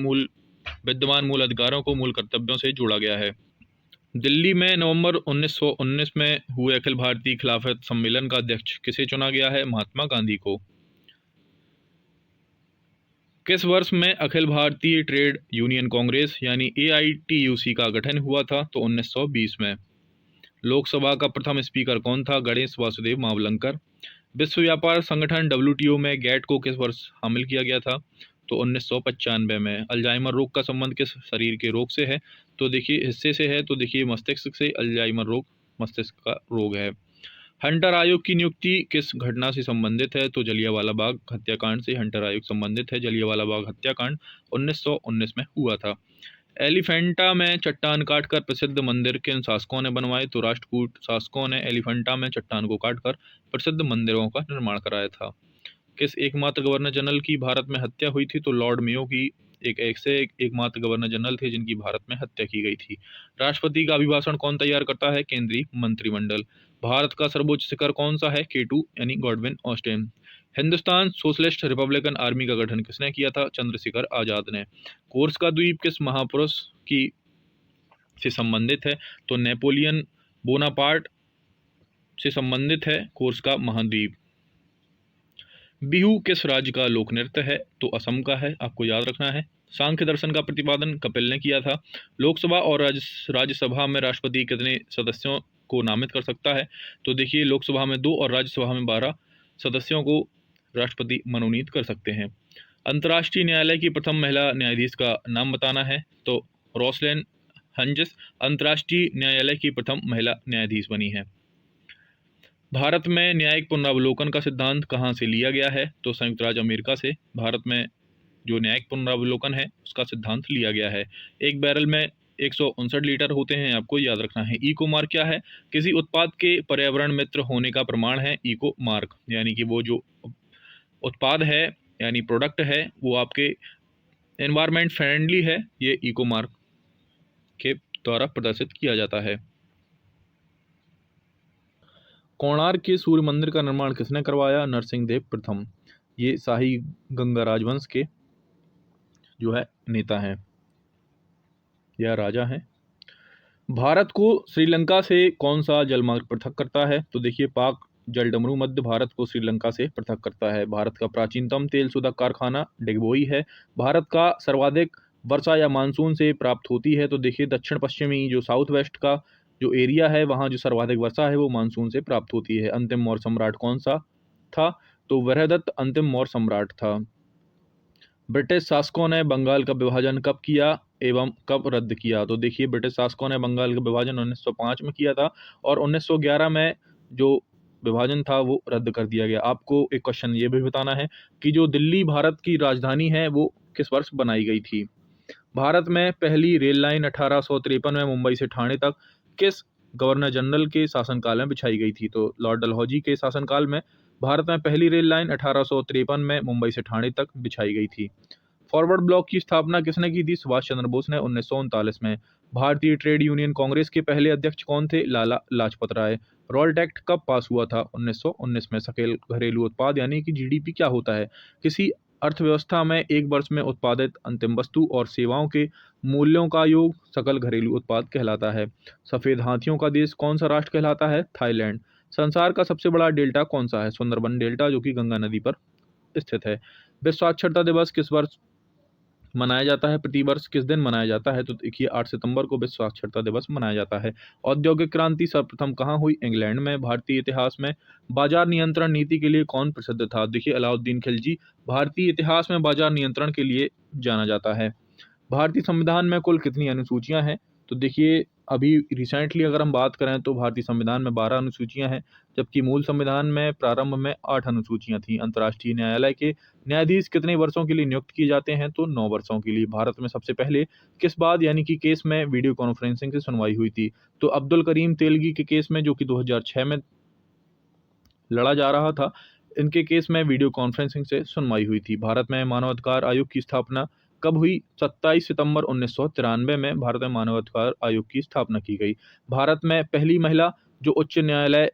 विद्यमान मूल अधिकारों को मूल कर्तव्यों से जोड़ा गया है। दिल्ली में नवंबर 1919 में हुए अखिल भारतीय खिलाफत सम्मेलन का अध्यक्ष किसे चुना गया है? महात्मा गांधी को। किस वर्ष में अखिल भारतीय ट्रेड यूनियन कांग्रेस यानी AITUC का गठन हुआ था? तो 1920 में। लोकसभा का प्रथम स्पीकर कौन था? गणेश वासुदेव मावलंकर। विश्व व्यापार संगठन WTO में गैट को किस वर्ष शामिल किया गया था? तो 1995 में। अल्जाइमर रोग का संबंध किस शरीर के रोग से है? तो देखिए हिस्से से है, तो देखिए मस्तिष्क से। अल्जाइमर रोग मस्तिष्क का रोग है। हंटर आयोग की नियुक्ति किस घटना से संबंधित है? तो जलियांवाला बाग हत्याकांड से हंटर आयोग संबंधित है। जलियांवाला बाग हत्याकांड 1919 में हुआ था। एलिफेंटा में चट्टान काटकर प्रसिद्ध मंदिर किन शासकों ने बनवाए? तो राष्ट्रकूट शासकों ने एलिफेंटा में चट्टान को काटकर प्रसिद्ध मंदिरों का निर्माण कराया था। किस एकमात्र गवर्नर जनरल की भारत में हत्या हुई थी? तो लॉर्ड मेयो की एकमात्र गवर्नर जनरल थे जिनकी भारत में हत्या की गई थी। राष्ट्रपति का अभिभाषण कौन तैयार करता है? केंद्रीय मंत्रिमंडल। भारत का सर्वोच्च शिखर कौन सा है? K2 यानी Godwin Austen. Hindustan socialist Republican army का गठन किसने किया था? चंद्रशेखर आजाद ने। कोर्स का द्वीप किस महापुरुष की से संबंधित है? तो नेपोलियन बोनापार्ट से संबंधित है कोर्स का महाद्वीप। बिहू किस राज्य का लोक नृत्य है? तो असम का है, आपको याद रखना है। सांख्य दर्शन का प्रतिपादन कपिल ने किया था। लोकसभा और राज्यसभा में राष्ट्रपति कितने सदस्यों को नामित कर सकता है? तो देखिए लोकसभा में 2 और राज्यसभा में 12 सदस्यों को राष्ट्रपति मनोनीत कर सकते हैं। अंतर्राष्ट्रीय न्यायालय की प्रथम महिला न्यायाधीश का नाम बताना है। तो रोसलेन हंजिस अंतर्राष्ट्रीय न्यायालय की प्रथम महिला न्यायाधीश बनी है। भारत में न्यायिक पुनरावलोकन का सिद्धांत कहाँ से लिया गया है? तो संयुक्त राज्य अमेरिका से भारत में जो न्यायिक पुनरावलोकन है उसका सिद्धांत लिया गया है। एक बैरल में 159 लीटर होते हैं, आपको याद रखना है। इको मार्क क्या है? किसी उत्पाद के पर्यावरण मित्र होने का प्रमाण है इको मार्क, यानी कि वो जो उत्पाद है यानी प्रोडक्ट है वो आपके एनवायरमेंट फ्रेंडली है, ये इको मार्क के द्वारा प्रदर्शित किया जाता है। कोणार्क के सूर्य मंदिर का निर्माण किसने करवाया? नरसिंहदेव प्रथम। ये शाही गंगा राजवंश के जो है नेता हैं या राजा हैं। भारत को श्रीलंका से कौन सा जलमार्ग पृथक करता है? तो देखिए पाक जलडमरू मध्य भारत को श्रीलंका से पृथक करता है। भारत का प्राचीनतम तेल शोधक कारखाना डिगबोई है। भारत का सर्वाधिक वर्षा या मानसून से प्राप्त होती है? तो देखिए दक्षिण पश्चिमी जो साउथ वेस्ट का जो एरिया है वहाँ जो सर्वाधिक वर्षा है वो मानसून से प्राप्त होती है। अंतिम मौर्य सम्राट कौन सा था? तो वरहदत्त अंतिम मौर्य सम्राट था। ब्रिटिश शासकों ने बंगाल का विभाजन कब किया एवं कब रद्द किया? तो देखिए ब्रिटिश शासकों ने बंगाल का विभाजन 1905 में किया था और 1911 में जो विभाजन था वो रद्द कर दिया गया। आपको एक क्वेश्चन ये भी बताना है कि जो दिल्ली भारत की राजधानी है वो किस वर्ष बनाई गई थी? भारत में पहली रेल लाइन 1853 में मुंबई से ठाणे तक किस गवर्नर जनरल के शासनकाल में बिछाई गई थी? तो लॉर्ड डलहौजी के शासनकाल में भारत में पहली रेल लाइन 1853 में मुंबई से ठाणे तक बिछाई गई थी। फॉरवर्ड ब्लॉक की स्थापना किसने की थी? सुभाष चंद्र बोस ने 1939 में। भारतीय ट्रेड यूनियन कांग्रेस के पहले अध्यक्ष कौन थे? लाला लाजपत राय। रॉल्ट एक्ट कब पास हुआ था? 1919 में। सकल घरेलू उत्पाद यानी कि GDP क्या होता है? किसी अर्थव्यवस्था में एक वर्ष में उत्पादित अंतिम वस्तु और सेवाओं के मूल्यों का योग सकल घरेलू उत्पाद कहलाता है। सफेद हाथियों का देश कौन सा राष्ट्र कहलाता है? थाईलैंड। संसार का सबसे बड़ा डेल्टा कौन सा है? सुंदरबन डेल्टा, जो कि गंगा नदी पर स्थित है। विश्व साक्षरता दिवस किस वर्ष मनाया जाता है? प्रतिवर्ष किस दिन मनाया जाता है? तो देखिए 8 सितंबर को विश्व साक्षरता दिवस मनाया जाता है। औद्योगिक क्रांति सर्वप्रथम कहाँ हुई? इंग्लैंड में। भारतीय इतिहास में बाजार नियंत्रण नीति के लिए कौन प्रसिद्ध था? देखिए अलाउद्दीन खिलजी भारतीय इतिहास में बाजार नियंत्रण के लिए जाना जाता है। भारतीय संविधान में कुल कितनी अनुसूचियां हैं? तो देखिए अभी रिसेंटली अगर हम बात करें तो भारतीय संविधान में 12 अनुसूचियां हैं, जबकि मूल संविधान में प्रारंभ में 8 अनुसूचियां थीं। अंतर्राष्ट्रीय न्यायालय के न्यायाधीश कितने वर्षों के लिए नियुक्त किए जाते हैं? तो 9 वर्षों के लिए। भारत में सबसे पहले किस बात यानी कि केस में वीडियो कॉन्फ्रेंसिंग से सुनवाई हुई थी? तो अब्दुल करीम तेलगी के केस में, जो कि 2006 में लड़ा जा रहा था, इनके केस में वीडियो कॉन्फ्रेंसिंग से सुनवाई हुई थी। भारत में मानवाधिकार आयोग की स्थापना कब हुई? 27 सितंबर 1993 में भारत में मानवाधिकार आयोग की स्थापना की गई। भारत में पहली महिला जो उच्च न्यायालय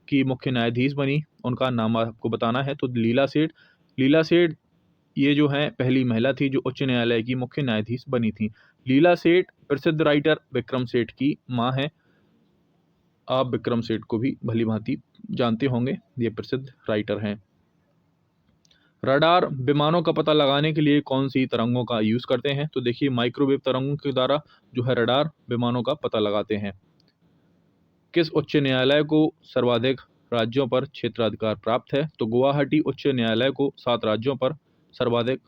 की मुख्य न्यायाधीश बनी, उनका नाम आपको बताना है। तो लीला सेठ। लीला सेठ ये जो है पहली महिला थी जो उच्च न्यायालय की मुख्य न्यायाधीश बनी थी। लीला सेठ प्रसिद्ध राइटर विक्रम सेठ की माँ है। आप विक्रम सेठ को भी भली भांति जानते होंगे, ये प्रसिद्ध राइटर हैं। रडार विमानों का पता लगाने के लिए कौन सी तरंगों का यूज करते हैं? तो देखिए माइक्रोवेव तरंगों के द्वारा जो है रडार विमानों का पता लगाते हैं। किस उच्च न्यायालय को सर्वाधिक राज्यों पर क्षेत्राधिकार प्राप्त है? तो गुवाहाटी उच्च न्यायालय को 7 राज्यों पर सर्वाधिक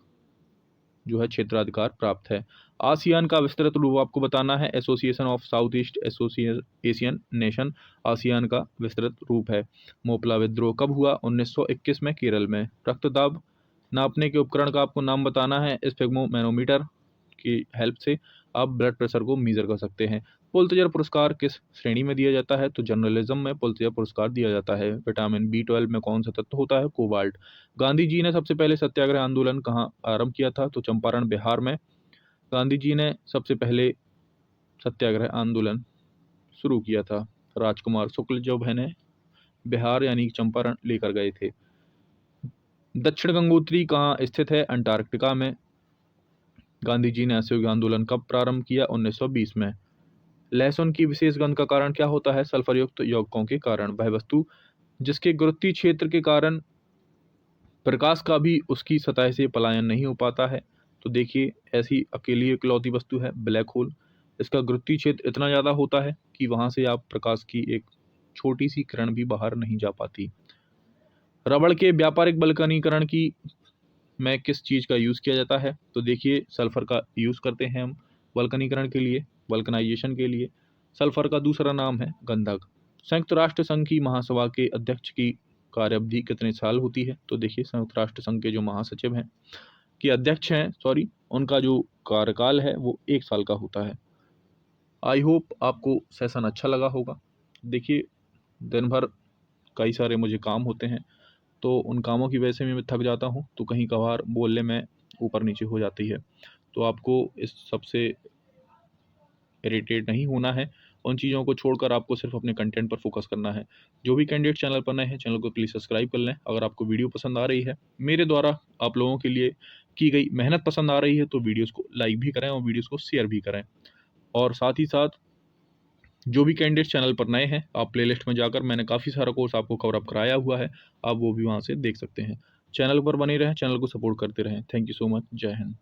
जो है क्षेत्राधिकार प्राप्त है। आसियान का विस्तृत रूप आपको बताना है। Association of south east Asian nation ASEAN का विस्तृत रूप है। मोपला विद्रोह कब हुआ? 1921 में केरल में। रक्तदाब नापने के उपकरण का आपको नाम बताना है। स्फिग्मोमेनोमीटर की हेल्प से आप ब्लड प्रेशर को मीजर कर सकते हैं। पुलित्जर पुरस्कार किस श्रेणी में दिया जाता है? तो जर्नलिज्म में पुलित्जर पुरस्कार दिया जाता है। विटामिन B12 में कौन सा तत्व होता है? कोबाल्ट। गांधी जी ने सबसे पहले सत्याग्रह आंदोलन कहाँ आरंभ किया था? तो चंपारण बिहार में गांधी जी ने सबसे पहले सत्याग्रह आंदोलन शुरू किया था। राजकुमार शुक्ल जो बहने बिहार यानी चंपारण लेकर गए थे। दक्षिण गंगोत्री कहाँ स्थित है? अंटार्कटिका में। गांधी जी ने असहयोग आंदोलन कब प्रारंभ किया? 1920 में। लहसुन की विशेष गंध का कारण क्या होता है? सल्फर युक्त यौगिकों के कारण। वह वस्तु जिसके गुरुत्वीय क्षेत्र के कारण प्रकाश का भी उसकी सतह से पलायन नहीं हो पाता है? तो देखिए ऐसी अकेली इकलौती वस्तु है ब्लैक होल। इसका गुरुत्वीय क्षेत्र इतना ज़्यादा होता है कि वहाँ से आप प्रकाश की एक छोटी सी किरण भी बाहर नहीं जा पाती। रबड़ के व्यापारिक वल्कनीकरण की में किस चीज़ का यूज़ किया जाता है? तो देखिए सल्फर का यूज़ करते हैं हम वल्कनीकरण के लिए, वल्कनाइजेशन के लिए। सल्फर का दूसरा नाम है गंधक। संयुक्त राष्ट्र संघ की महासभा के अध्यक्ष की कार्य अवधि कितने साल होती है? तो देखिए संयुक्त राष्ट्र संघ के जो महासचिव हैं के अध्यक्ष हैं उनका जो कार्यकाल है वो 1 साल का होता है। आई होप आपको सेशन अच्छा लगा होगा। देखिए दिन भर कई सारे मुझे काम होते हैं, तो उन कामों की वजह से मैं थक जाता हूँ, तो कहीं कभार बोलने में ऊपर नीचे हो जाती है। तो आपको इस सबसे इरिटेट नहीं होना है। उन चीज़ों को छोड़कर आपको सिर्फ अपने कंटेंट पर फोकस करना है। जो भी कैंडिडेट चैनल पर नए हैं, चैनल को प्लीज़ सब्सक्राइब कर लें। अगर आपको वीडियो पसंद आ रही है, मेरे द्वारा आप लोगों के लिए की गई मेहनत पसंद आ रही है, तो वीडियोज़ को लाइक भी करें और वीडियोज़ को शेयर भी करें। और साथ ही साथ जो भी कैंडिडेट चैनल पर नए हैं, आप प्लेलिस्ट में जाकर मैंने काफ़ी सारा कोर्स आपको कवर अप कराया हुआ है, आप वो भी वहाँ से देख सकते हैं। चैनल पर बने रहें, चैनल को सपोर्ट करते रहें। Thank you so much. जय हिंद।